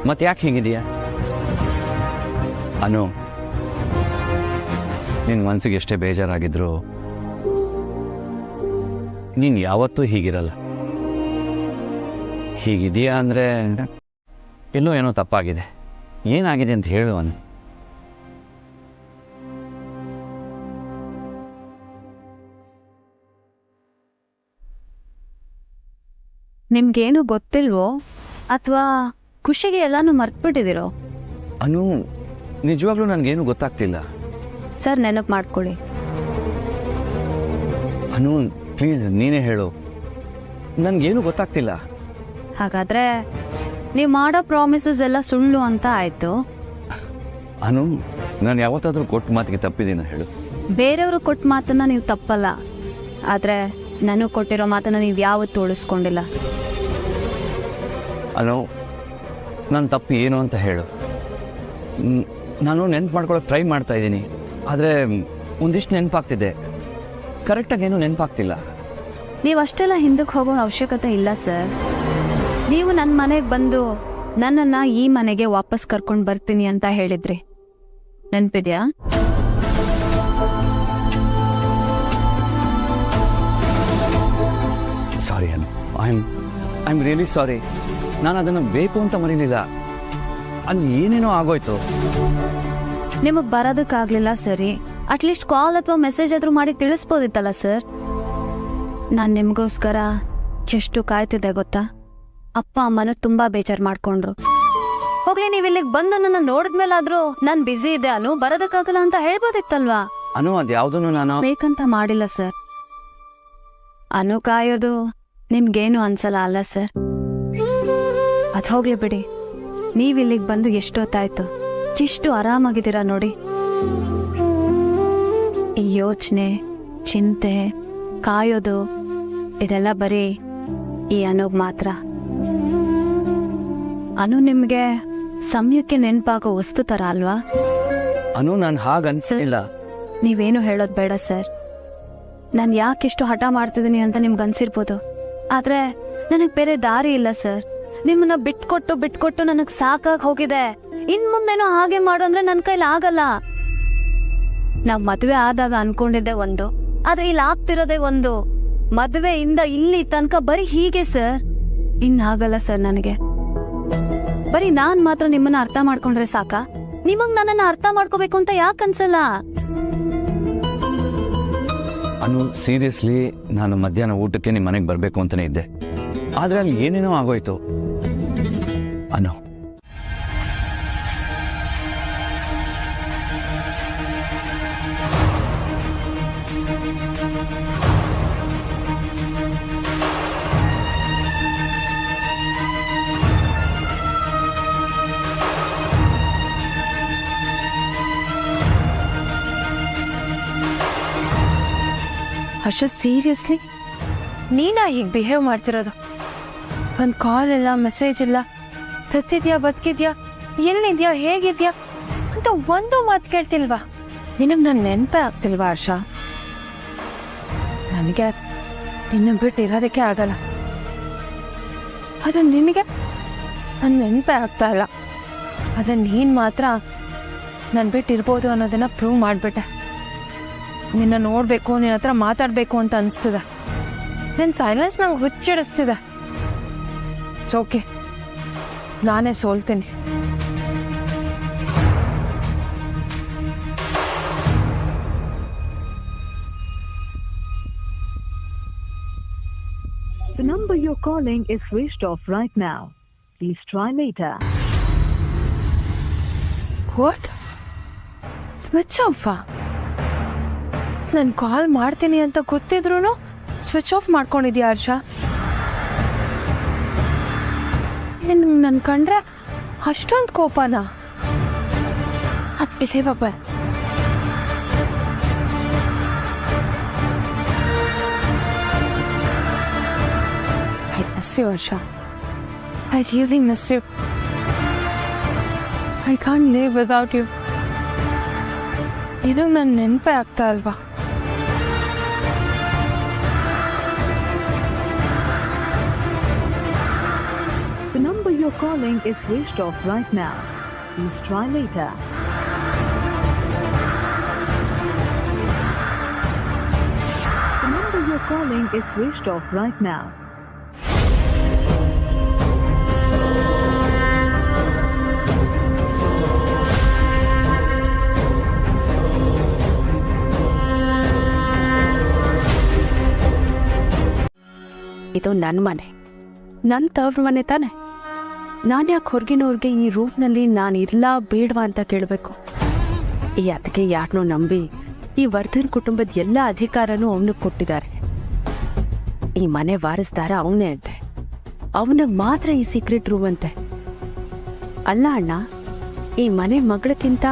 ಮತ್ತೆ ಯಾಕೆ ಹೀಗಿದೆಯಾ ಅನು? ನಿನ್ನ ಮನಸ್ಸಿಗೆ ಎಷ್ಟೇ ಬೇಜಾರಾಗಿದ್ರು ನೀನು ಯಾವತ್ತೂ ಹೀಗಿರಲ್ಲ. ಹೀಗಿದೆಯಾ ಅಂದರೆ ಎಲ್ಲೋ ಏನೋ ತಪ್ಪಾಗಿದೆ. ಏನಾಗಿದೆ ಅಂತ ಹೇಳು ಅನು. ನಿಮ್ಗೇನು ಗೊತ್ತಿಲ್ವೋ ಅಥವಾ ಖುಷಿಗೆ ಎಲ್ಲಾನು ಮರ್ತ್ಬಿಟ್ಟಿದ್ದೀರೋ? ಅನು, ನಿಜವಾಗ್ಲೂ ನನಗೇನು ಗೊತ್ತಾಗ್ತಿಲ್ಲ. ಸರ್, ನೆನಪು ಮಾಡ್ಕೊಳ್ಳಿ. ಅನು ಪ್ಲೀಸ್ ನೀನೇ ಹೇಳು, ನನಗೇನು ಗೊತ್ತಾಗ್ತಿಲ್ಲ. ಹಾಗಾದ್ರೆ ನೀವು ಮಾಡೋ ಪ್ರಾಮಿಸಸ್ ಎಲ್ಲ ಸುಳ್ಳು ಅಂತ ಆಯ್ತು. ಅನು, ನಾನು ಯಾವತ್ತಾದ್ರೂ ಕೊಟ್ಟು ಮಾತಿಗೆ ತಪ್ಪಿದ್ದೀನ ಹೇಳು? ಬೇರೆಯವರು ಕೊಟ್ಟ ಮಾತನ್ನ ನೀವು ತಪ್ಪಲ್ಲ, ಆದ್ರೆ ನನಗೆ ಕೊಟ್ಟಿರೋ ಮಾತನ್ನ ನೀವು ಯಾವತ್ತೂ ಉಳಿಸ್ಕೊಂಡಿಲ್ಲ. ಅನು, ನನ್ನ ತಪ್ಪು ಏನು ಅಂತ ಹೇಳು. ನಾನು ನೆನ್ಪು ಮಾಡ್ಕೊಳ್ಳೋಕೆ ಟ್ರೈ ಮಾಡ್ತಾ ಇದ್ದೀನಿ, ಆದರೆ ಒಂದಿಷ್ಟು ನೆನಪಾಗ್ತಿದೆ, ಕರೆಕ್ಟಾಗಿ ಏನೂ ನೆನಪಾಗ್ತಿಲ್ಲ. ನೀವು ಅಷ್ಟೆಲ್ಲ ಹಿಂದಕ್ಕೆ ಹೋಗೋ ಅವಶ್ಯಕತೆ ಇಲ್ಲ ಸರ್. ನೀವು ನನ್ನ ಮನೆಗೆ ಬಂದು ನನ್ನನ್ನು ಈ ಮನೆಗೆ ವಾಪಸ್ ಕರ್ಕೊಂಡು ಬರ್ತೀನಿ ಅಂತ ಹೇಳಿದ್ರಿ, ನೆನಪಿದ್ಯಾ? ಸಾರಿ ಅನು, ಐ ಆಮ್ ರಿಯಲಿ ಸಾರಿ. ನಾನು ಅದನ್ನು ಬೇಕು ಅಂತ ಮರೀಲಿಲ್ಲ, ಅಲ್ಲಿ ಏನೇನೋ ಆಗೋಯ್ತು. ನಿಮಗೆ ಬರೋದಕ್ಕಾಗಲಿಲ್ಲ ಸರಿ, ಅಟ್ಲೀಸ್ಟ್ ಕಾಲ್ ಅಥವಾ ಮೆಸೇಜ್ ಆದರೂ ಮಾಡಿ ತಿಳಿಸ್ಬೋದಿತ್ತಲ್ಲ ಸರ್. ನಾನು ನಿಮಗೋಸ್ಕರ ಎಷ್ಟು ಕಾಯ್ತಿದ್ದೆ ಗೊತ್ತಾ? ಅಪ್ಪ ಅಮ್ಮನೂ ತುಂಬ ಬೇಜಾರು ಮಾಡ್ಕೊಂಡ್ರು. ಹೋಗ್ಲಿ, ನೀವು ಇಲ್ಲಿಗೆ ಬಂದು ನನ್ನ ನೋಡಿದ್ಮೇಲಾದ್ರೂ ನಾನು ಬ್ಯುಸಿ ಇದೆ ಅನು, ಬರೋದಕ್ಕಾಗಲ್ಲ ಅಂತ ಹೇಳ್ಬೋದಿತ್ತಲ್ವಾ? ಅನು, ಅದ್ಯಾವುದನ್ನು ನಾನು ಬೇಕಂತ ಮಾಡಿಲ್ಲ ಸರ್. ಅನು ಕಾಯೋದು ನಿಮ್ಗೇನು ಅನ್ಸಲ್ಲ ಅಲ್ಲ ಸರ್? ಅದು ಹೋಗ್ಲಿ ಬಿಡಿ. ನೀವು ಇಲ್ಲಿಗೆ ಬಂದು ಎಷ್ಟೊತ್ತಾಯ್ತು, ಎಷ್ಟು ಆರಾಮಾಗಿದ್ದೀರಾ ನೋಡಿ. ಈ ಯೋಚನೆ, ಚಿಂತೆ, ಕಾಯೋದು ಇದೆಲ್ಲ ಬರೀ ಈ ಅನುಗ್ ಮಾತ್ರ. ಅನು ನಿಮ್ಗೆ ಸಮಯಕ್ಕೆ ನೆನಪಾಗೋ ವಸ್ತು ತರ ಅಲ್ವಾ? ಅನು, ನಾನು ಹಾಗನ್ಸಿಲ್ಲ. ನೀವೇನು ಹೇಳೋದು ಬೇಡ ಸರ್. ನಾನು ಯಾಕೆಷ್ಟು ಹಠ ಮಾಡ್ತಿದ್ದೀನಿ ಅಂತ ನಿಮ್ಗೆ ಅನ್ಸಿರ್ಬೋದು, ಆದ್ರೆ ನನಗೆ ಬೇರೆ ದಾರಿ ಇಲ್ಲ ಸರ್. ನಿಮ್ಮನ್ನ ಬಿಟ್ಕೊಟ್ಟು ನನಗೆ ಸಾಕಾಗಿ ಹೋಗಿದೆ. ಇನ್ ಮುಂದೇನೋ ಹಾಗೆ ಮಾಡು ಅಂದ್ರೆ ನನ್ನ ಕೈಲಿ ಆಗಲ್ಲ. ನಾವ್ ಮದುವೆ ಆದಾಗ ಅನ್ಕೊಂಡಿದ್ದೆ ಒಂದು, ಆದ್ರೆ ಇಲ್ಲಿ ಆಗ್ತಿರೋದೇ ಒಂದು. ಮದುವೆಯಿಂದ ಇಲ್ಲಿ ತನಕ ಬರೀ ಹೀಗೆ ಸರ್. ಇನ್ನಾಗಲ್ಲ ಸರ್ ನನಗೆ. ಬರೀ ನಾನ್ ಮಾತ್ರ ನಿಮ್ಮನ್ನ ಅರ್ಥ ಮಾಡ್ಕೊಂಡ್ರೆ ಸಾಕ? ನಿಮಗ್ ನನ್ನನ್ನ ಅರ್ಥ ಮಾಡ್ಕೋಬೇಕು ಅಂತ ಯಾಕೆ ಅನ್ಸಲ್ಲ? ಅನು, ಸೀರಿಯಸ್ಲಿ ನಾನು ಮಧ್ಯಾಹ್ನ ಊಟಕ್ಕೆ ನಿಮ್ಮ ಮನೆಗೆ ಬರಬೇಕು ಅಂತಾನೆ ಇದ್ದೆ, ಆದ್ರೆ ಅಲ್ಲಿ ಏನೇನೋ ಆಗೋಯ್ತು. ಅನು, ಹರ್ಷ, ಸೀರಿಯಸ್ಲಿ ನೀನಾ ಹೀಗೆ ಬಿಹೇವ್ ಮಾಡ್ತಿರೋದು? ಒಂದು ಕಾಲ್ ಇಲ್ಲ, ಮೆಸೇಜ್ ಇಲ್ಲ, ಸತ್ತಿದ್ಯಾ ಬದುಕಿದ್ಯಾ, ಎಲ್ಲಿದ್ಯಾ, ಹೇಗಿದ್ಯಾ ಅಂತ ಒಂದು ಮಾತು ಕೇಳ್ತಿಲ್ವಾ? ನಿನಗೆ ನನ್ನ ನೆನಪೇ ಆಗ್ತಿಲ್ವಾ ಹರ್ಷ? ನನಗೆ ನಿನ್ನ ಬಿಟ್ಟು ಇರೋದಕ್ಕೆ ಆಗಲ್ಲ, ಅದು ನಿನಗೆ ನನ್ನ ನೆನಪೇ ಆಗ್ತಾ ಇಲ್ಲ. ಆದರೆ ನೀನು ಮಾತ್ರ ನನ್ನ ಬಿಟ್ಟು ಇರ್ಬೋದು ಅನ್ನೋದನ್ನ ಪ್ರೂವ್ ಮಾಡಿಬಿಟ್ಟೆ. ನಿನ್ನ ನೋಡಬೇಕು, ನಿನ್ನ ಹತ್ರ ಮಾತಾಡಬೇಕು ಅಂತ ಅನಿಸ್ತದೆ. ನಿನ್ನ ಸೈಲೆನ್ಸ್ ನಂಗೆ ಹುಚ್ಚಿಡಿಸ್ತಿದೆ. ಇಟ್ಸ್ ಓಕೆ, ನಾನೇ ಸೋಲ್ತೀನಿ. The number you're calling is switched off right now. Please try later. What? Switch off? ನಾನು ಕಾಲ್ ಮಾಡ್ತೀನಿ ಅಂತ ಗೊತ್ತಿದ್ರು ಸ್ವಿಚ್ ಆಫ್ ಮಾಡ್ಕೊಂಡಿದ್ಯಾ ಹರ್ಷ? ನನ್ ಕಂಡ್ರೆ ಅಷ್ಟೊಂದು ಕೋಪನಾ? Unbelievable. I miss you, Harsha. I really miss you. I can't live without you. ಇದು ನನ್ನ ನೆನಪೇ ಆಗ್ತಾ ಅಲ್ವಾ? you're calling is switched off right now. Please try later. The number you're calling is switched off right now. ಇದು ನನ್ನ ಮನೆ, ನನ್ನ ತವ್ರ ಮನೆ ತಾನೆ. ನಾನು ಯಾಕೆ ಹೊರಗಿನವ್ರಿಗೆ ಈ ರೂಮ್ನಲ್ಲಿ ನಾನು ಇರಲಾ ಬೇಡವಾ ಅಂತ ಕೇಳಬೇಕು? ಈ ಅದಕ್ಕೆ ಯಾರನ್ನೂ ನಂಬಿ ಈ ವರ್ಧನ್ ಕುಟುಂಬದ ಎಲ್ಲ ಅಧಿಕಾರನೂ ಅವನಿಗೆ ಕೊಟ್ಟಿದ್ದಾರೆ. ಈ ಮನೆ ವಾರಸ್ದಾರ ಅವನೇ ಅಂತೆ, ಅವನಿಗೆ ಮಾತ್ರ ಈ ಸೀಕ್ರೆಟ್ ರೂಮ್ ಅಂತೆ. ಅಲ್ಲ ಅಣ್ಣ, ಈ ಮನೆ ಮಗಳಕ್ಕಿಂತ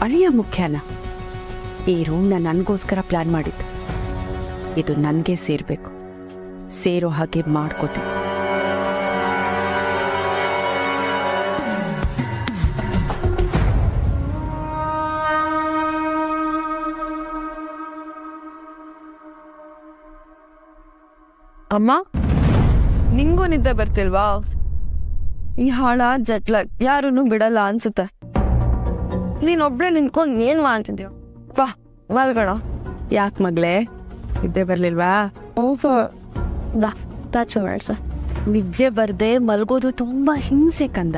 ಅಳಿಯ ಮುಖ್ಯನಾ? ಈ ರೂಮ್ನ ನನಗೋಸ್ಕರ ಪ್ಲಾನ್ ಮಾಡಿದ್ದು. ಇದು ನನಗೆ ಸೇರಬೇಕು, ಸೇರೋ ಹಾಗೆ ಮಾಡ್ಕೋತೀನಿ. ಅಮ್ಮ, ನಿಂಗೂ ನಿದ್ದೆ ಬರ್ತಿಲ್ವಾ? ಈ ಹಾಳ ಜಟ್ಲಗ್ ಯಾರನ್ನು ಬಿಡಲ್ಲ ಅನ್ಸುತ್ತೆ. ನೀನೊಬ್ಳೆ ನಿಂತ್ಕೊಂಡು ಏನ್ ಮಾಡ್ತಿದ್ಯೋ? ಬಾ ಮಲ್ಗೋಣ. ಯಾಕೆ ಮಗಳೇ, ನಿದ್ದೆ ಬರ್ಲಿಲ್ವಾ? ನಿದ್ದೆ ಬರ್ದೆ ಮಲ್ಗೋದು ತುಂಬಾ ಹಿಂಸೆ ಕಂದ.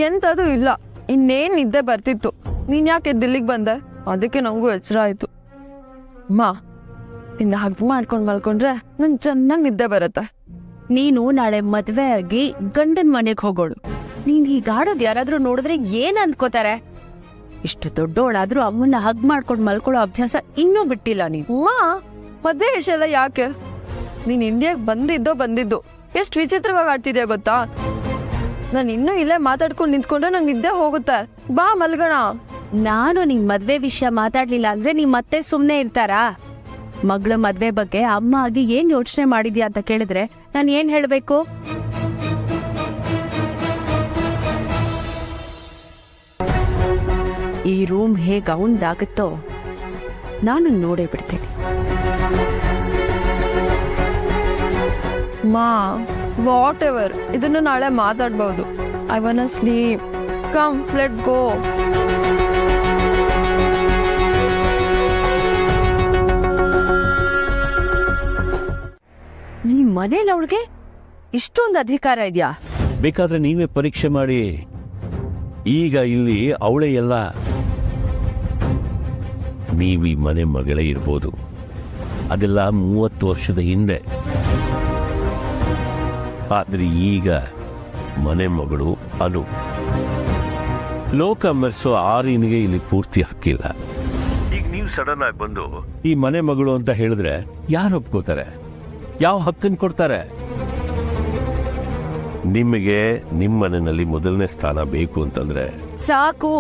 ಎಂತದು ಇಲ್ಲ, ಇನ್ನೇನ್ ನಿದ್ದೆ ಬರ್ತಿತ್ತು. ನೀನ್ ಯಾಕೆ ದಿಲ್ಲಿಗೆ ಬಂದೆ? ಅದಕ್ಕೆ ನಂಗೂ ಎಚ್ಚರ ಆಯ್ತು. ಅಮ್ಮ, ನಿನ್ನ ಹಗ್ ಮಾಡ್ಕೊಂಡ್ ಮಲ್ಕೊಂಡ್ರೆ ನನ್ ಚೆನ್ನಾಗ್ ನಿದ್ದೆ ಬರುತ್ತೆ. ನೀನು ನಾಳೆ ಮದ್ವೆ ಆಗಿ ಗಂಡನ್ ಮನೆಗೆ ಹೋಗೋಳು. ನೀನ್ ಹೀಗಾಡೋದು ಯಾರಾದ್ರೂ ನೋಡಿದ್ರೆ ಏನ್ ಅನ್ಕೋತಾರೆ? ಇಷ್ಟು ದೊಡ್ಡೋಳಾದ್ರೂ ಅಮ್ಮನ್ನ ಹಗ್ ಮಾಡ್ಕೊಂಡ್ ಮಲ್ಕೊಳ್ಳೋ ಅಭ್ಯಾಸ ಇನ್ನೂ ಬಿಟ್ಟಿಲ್ಲ ನೀವು. ಅಮ್ಮ, ಮದ್ವೆ ವಿಷಯ ಎಲ್ಲ ಯಾಕೆ? ನೀನ್ ಇಂಡಿಯಾಗ್ ಬಂದಿದ್ದು ಎಷ್ಟು ವಿಚಿತ್ರವಾಗಿ ಆಡ್ತಿದ್ಯಾ ಗೊತ್ತಾ? ನಾನು ಇನ್ನೂ ಇಲ್ಲೇ ಮಾತಾಡ್ಕೊಂಡು ನಿಂತ್ಕೊಂಡ್ರೆ ನಂಗೆ ನಿದ್ದೆ ಹೋಗುತ್ತೆ. ಬಾ ಮಲ್ಗೋಣ. ನಾನು ನಿಮ್ ಮದ್ವೆ ವಿಷಯ ಮಾತಾಡ್ಲಿಲ್ಲ ಅಂದ್ರೆ ನೀವ್ ಮತ್ತೆ ಸುಮ್ನೆ ಇರ್ತಾರಾ? ಮಗಳ ಮದ್ವೆ ಬಗ್ಗೆ ಅಮ್ಮ ಆಗಿ ಏನ್ ಯೋಚನೆ ಮಾಡಿದ್ಯಾ ಅಂತ ಕೇಳಿದ್ರೆ ನಾನು ಏನ್ ಹೇಳ್ಬೇಕು? ಈ ರೂಮ್ ಹೇಗ್ ಅವಂದಾಗುತ್ತೋ ನಾನು ನೋಡೇ ಬಿಡ್ತೇನೆ. ಮಾ, ವಾಟ್ ಎವರ್, ಇದನ್ನು ನಾಳೆ ಮಾತಾಡ್ಬಹುದು. I want to sleep. Come, let's go. ಈ ಮನೇಲಿ ಅವಳಿಗೆ ಇಷ್ಟೊಂದು ಅಧಿಕಾರ ಇದೆಯಾ? ಬೇಕಾದ್ರೆ ನೀವೇ ಪರೀಕ್ಷೆ ಮಾಡಿ. ಈಗ ಇಲ್ಲಿ ಅವಳೇ ಎಲ್ಲ. ನೀವೀ ಮನೆ ಮಗಳೇ ಇರ್ಬೋದು, ಅದೆಲ್ಲ 30 ವರ್ಷದ ಹಿಂದೆ. ಆದ್ರೆ ಈಗ ಮನೆ ಮಗಳು ಅನು. ಲೋಕ ಮೆರೆಸೋ ಆರೀನಿಗೆ ಇಲ್ಲಿ ಪೂರ್ತಿ ಹಕ್ಕಿಲ್ಲ. ಈಗ ನೀವು ಸಡನ್ ಆಗಿ ಬಂದು ಈ ಮನೆ ಮಗಳು ಅಂತ ಹೇಳಿದ್ರೆ ಯಾರು ಒಪ್ಕೋತಾರೆ? ಯಾವ ಹಕ್ಕನ್ನು ಕೊಡ್ತಾರೆ? ನಿಮಗೆ ನಿಮ್ಮ ಮನೆಯಲ್ಲಿ ಮೊದಲನೇ ಸ್ಥಾನ ಬೇಕು ಅಂತಂದ್ರೆ ಸಾಕು.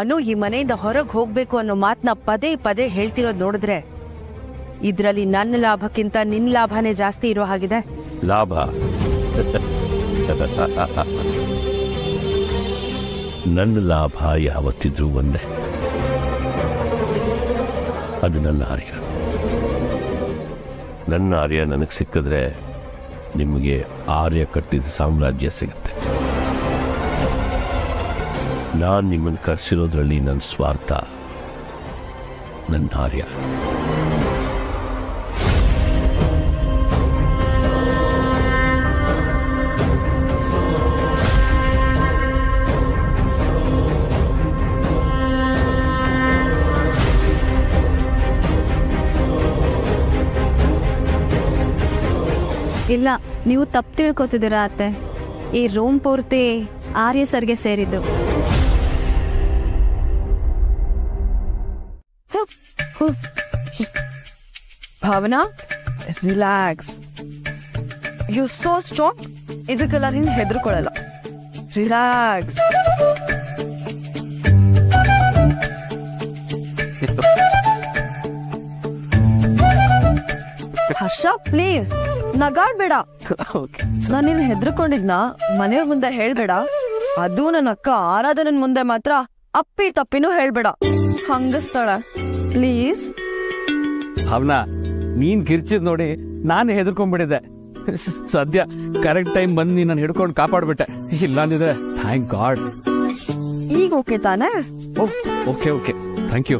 ಅನು ಈ ಮನೆಯಿಂದ ಹೊರಗೆ ಹೋಗ್ಬೇಕು ಅನ್ನೋ ಮಾತನ್ನ ಪದೇ ಪದೇ ಹೇಳ್ತಿರೋದು ನೋಡಿದ್ರೆ ಇದ್ರಲ್ಲಿ ನನ್ನ ಲಾಭಕ್ಕಿಂತ ನಿನ್ ಲಾಭನೇ ಜಾಸ್ತಿ ಇರೋ ಹಾಗಿದೆ. ಲಾಭ? ನನ್ನ ಲಾಭ ಯಾವತ್ತಿದ್ರೂ ಒಂದೇ, ಅದು ನನ್ನ ಆರ್ಯ. ನನ್ನ ಆರ್ಯ ನನಗೆ ಸಿಕ್ಕಿದ್ರೆ ನಿಮಗೆ ಆರ್ಯ ಕಟ್ಟಿದ ಸಾಮ್ರಾಜ್ಯ ಸಿಗುತ್ತೆ. ನಾನು ನಿಮ್ಮನ್ನು ಕರೆಸಿರೋದ್ರಲ್ಲಿ ನನ್ನ ಸ್ವಾರ್ಥ, ನನ್ನ ಆರ್ಯ. ಇಲ್ಲ, ನೀವು ತಪ್ಪು ತಿಳ್ಕೊತಿದ್ದೀರಾ ಅತ್ತೆ. ಈ ರೂಮ್ ಪೂರ್ತಿ ಆರ್ಯ ಸರ್ಗೆ ಸೇರಿದ್ದು. Bhavana, relax. You so strong. ಇದಕ್ಕೆಲ್ಲ ನೀನು ಹೆದರ್ಕೊಳ್ಳಲ್ಲ. ರಿಲ್ಯಾಕ್ಸ್. Harsha, please ನಗಾಡ್ಬೇಡ. ನಾನು ನೀನು ಹೆದರ್ಕೊಂಡಿದ್ನ ಮನೆಯವ್ರ ಮುಂದೆ ಹೇಳ್ಬೇಡ. ಅದು ನನ್ನ ಅಕ್ಕ ಆರಾಧನನ್ ಮುಂದೆ ಮಾತ್ರ ಅಪ್ಪಿ ತಪ್ಪಿನೂ ಹೇಳ್ಬೇಡ. ಹಂಗಸ್ತಾಳ, ಪ್ಲೀಸ್. ಭಾವನಾ, ನೀನ್ ಕಿರ್ಚಿದ್ ನೋಡಿ ನಾನು ಹೆದರ್ಕೊಂಡ್ಬಿಟ್ಟಿದ್ದೆ. ಸದ್ಯ ಕರೆಕ್ಟ್ ಟೈಮ್ ಬಂದು ನೀನು ನಾನು ಹಿಡ್ಕೊಂಡು ಕಾಪಾಡ್ಬಿಟ್ಟೆ. ಇಲ್ಲ ಅಂದಿದ್ರೆ ಥ್ಯಾಂಕ್ ಗಾಡ್. ಈಗ ಓಕೆ ತಾನೇ? Okay okay, thank you.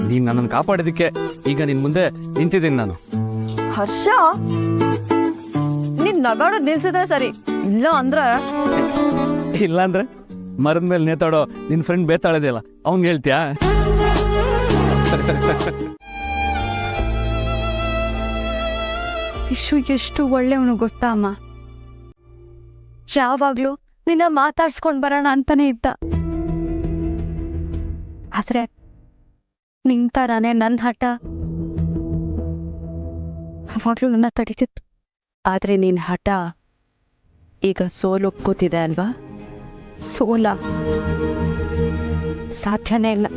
ನೀನು ನನ್ನನ್ನು ಕಾಪಾಡೋದಕ್ಕೆ ಈಗ ನಿನ್ನ ಮುಂದೆ ನಿಂತಿದ್ದೀನಿ ನಾನು. ಹರ್ಷ, ನೀನ್ ನಗಾಡೋದ್ ನಿಲ್ಸಿದ್ರೆ ಸರಿ, ಇಲ್ಲ ಅಂದ್ರೆ ಇಲ್ಲಾಂದ್ರೆ ಮರದ ಮೇಲೆ ನೇತಾಡೋ ನಿನ್ನ ಫ್ರೆಂಡ್ ಬೇತಾಳದೆಯಲ್ಲ ಅವ್ನಿಗೆ ಹೇಳ್ತೀಯಾ? ಇಶು ಎಷ್ಟು ಒಳ್ಳೆಯವನು ಗೊತ್ತಾ ಅಮ್ಮ. ಯಾವಾಗ್ಲೂ ನಿನ್ನ ಮಾತಾಡ್ಸ್ಕೊಂಡ್ ಬರೋಣ ಅಂತಾನೆ ಇದ್ದ. ಆದ್ರೆ ನಿಂತಾರಾನೆ ನನ್ನ ಹಠ ಅವಾಗ್ಲೂ ನನ್ನ ತಡೀತಿತ್ತು. ಆದ್ರೆ ನಿನ್ ಹಠ ಈಗ ಸೋಲೊಪ್ಕೋತಿದೆ ಅಲ್ವಾ? ಸೋಲ ಸಾಧ್ಯನೇ ಇಲ್ಲ.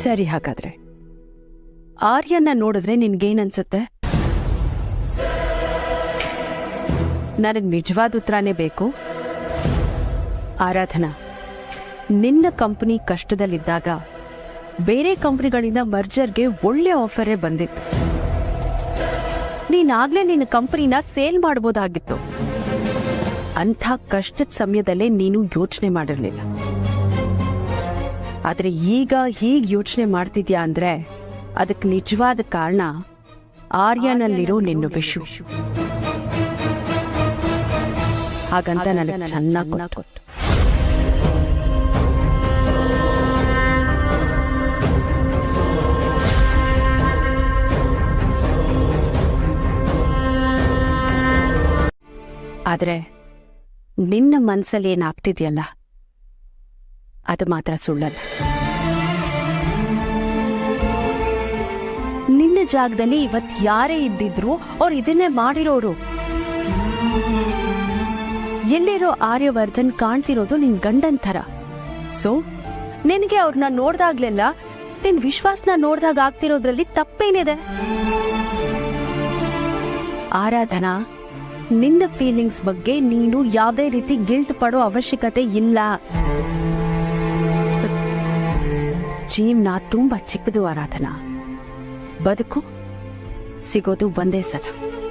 ಸರಿ, ಹಾಗಾದ್ರೆ ಆರ್ಯನ್ನ ನೋಡಿದ್ರೆ ನಿನ್ಗೇನನ್ಸುತ್ತೆ? ನನಗ್ ನಿಜವಾದ ಉತ್ತರನೇ ಬೇಕು. ಆರಾಧನಾ, ನಿನ್ನ ಕಂಪನಿ ಕಷ್ಟದಲ್ಲಿದ್ದಾಗ ಬೇರೆ ಕಂಪನಿಗಳಿಂದ ಮರ್ಜರ್ಗೆ ಒಳ್ಳೆ ಆಫರೇ ಬಂದಿತ್ತು. ನೀನಾಗ್ಲೇ ನಿನ್ನ ಕಂಪನಿನ ಸೇಲ್ ಮಾಡ್ಬೋದಾಗಿತ್ತು. ಅಂಥ ಕಷ್ಟದ ಸಮಯದಲ್ಲೇ ನೀನು ಯೋಚನೆ ಮಾಡಿರ್ಲಿಲ್ಲ. ಆದ್ರೆ ಈಗ ಹೀಗ್ ಯೋಚನೆ ಮಾಡ್ತಿದ್ಯಾ ಅಂದ್ರೆ ಅದಕ್ಕೆ ನಿಜವಾದ ಕಾರಣ ಆರ್ಯನಲ್ಲಿರೋ ನಿನ್ನ ವಿಷು. ಹಾಗಂತ ನನಗೆ ಚೆನ್ನಾಗಿ ಕೊಟ್ಟು. ಆದ್ರೆ ನಿನ್ನ ಮನ್ಸಲ್ಲಿ ಏನಾಗ್ತಿದ್ಯಲ್ಲ ಅದು ಮಾತ್ರ ಸುಳ್ಳಲ್ಲ. ನಿನ್ನ ಜಾಗದಲ್ಲಿ ಇವತ್ ಯಾರೇ ಇದ್ದಿದ್ರು ಅವ್ರು ಇದನ್ನೇ ಮಾಡಿರೋರು. ಎಲ್ಲಿರೋ ಆರ್ಯವರ್ಧನ್ ಕಾಣ್ತಿರೋದು ನಿನ್ ಗಂಡನ್ ಥರ. ಸೊ ನಿನಗೆ ಅವ್ರನ್ನ ನೋಡ್ದಾಗ್ಲೆಲ್ಲ ನಿನ್ ವಿಶ್ವಾಸನ ನೋಡ್ದಾಗ ಆಗ್ತಿರೋದ್ರಲ್ಲಿ ತಪ್ಪೇನಿದೆ? ಆರಾಧನಾ, ನಿನ್ನ ಫೀಲಿಂಗ್ಸ್ ಬಗ್ಗೆ ನೀನು ಯಾವುದೇ ರೀತಿ ಗಿಲ್ಟ್ ಪಡೋ ಅವಶ್ಯಕತೆ ಇಲ್ಲ. ಜೀವನ ತುಂಬಾ ಚಿಕ್ಕದು ಆರಾಧನಾ. ಬದುಕು ಸಿಗೋದು ಒಂದೇ ಸಲ.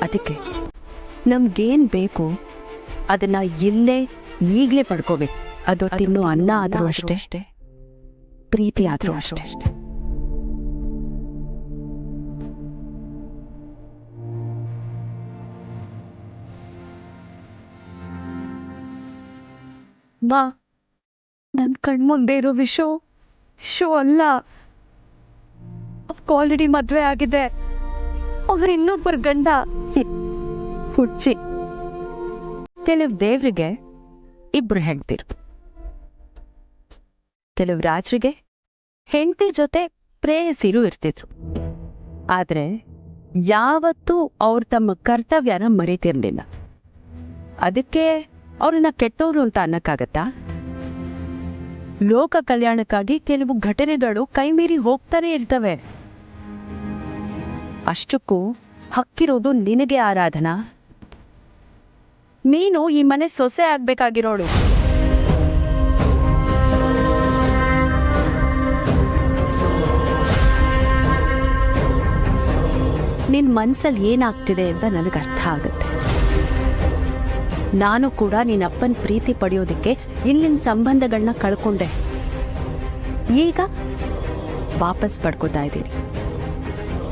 ಅದಕ್ಕೆ ನಮ್ಗೇನ್ ಬೇಕು ಅದನ್ನ ಇಲ್ಲೇ ಈಗ್ಲೇ ಪಡ್ಕೋಬೇಕು. ಅದು ತಿನ್ನೋ ಅನ್ನ ಆದ್ರೂ ಅಷ್ಟೇ, ಪ್ರೀತಿ ಆದ್ರೂ ಅಷ್ಟೇ. ಬಾ, ನನ್ ಕಣ್ಮುಂದೆ ಇರೋ ವಿಷು ಅಲ್ಲ. ಆಲ್ರೆಡಿ ಮದ್ವೆ ಆಗಿದೆ. ಅವ್ರ ಇನ್ನೊಬ್ಬರ ಗಂಡ ಹುಚ್ಚಿ. ಕೆಲವು ದೇವ್ರಿಗೆ ಇಬ್ರು ಹೆಂಡ್ತಿರು, ಕೆಲವು ರಾಜರಿಗೆ ಹೆಂಡತಿ ಜೊತೆ ಪ್ರೇಯಸಿರು ಇರ್ತಿದ್ರು. ಆದ್ರೆ ಯಾವತ್ತೂ ಅವ್ರು ತಮ್ಮ ಕರ್ತವ್ಯನ ಮರೀತಿರ್ಲಿಲ್ಲ. ಅದಕ್ಕೆ ಅವ್ರನ್ನ ಕೆಟ್ಟವರು ಅಂತ ಅನ್ನಕ್ಕಾಗತ್ತಾ? ಲೋಕ ಕಲ್ಯಾಣಕ್ಕಾಗಿ ಕೆಲವು ಘಟನೆಗಳು ಕೈಮೀರಿ ಹೋಗ್ತಾನೆ ಇರ್ತವೆ. ಅಷ್ಟಕ್ಕೂ ಹಕ್ಕಿರೋದು ನಿನಗೆ ಆರಾಧನಾ. ನೀನು ಈ ಮನೆ ಸೊಸೆ ಆಗ್ಬೇಕಾಗಿರೋಳು. ನಿನ್ ಮನ್ಸಲ್ಲಿ ಏನಾಗ್ತಿದೆ ಅಂತ ನನಗೆ ಅರ್ಥ ಆಗುತ್ತೆ. ನಾನು ಕೂಡ ನಿನ್ನಪ್ಪನ ಪ್ರೀತಿ ಪಡೆಯೋದಕ್ಕೆ ಇಲ್ಲಿನ ಸಂಬಂಧಗಳನ್ನ ಕಳ್ಕೊಂಡೆ. ಈಗ ವಾಪಸ್ ಪಡ್ಕೋತಾ ಇದ್ದೀನಿ.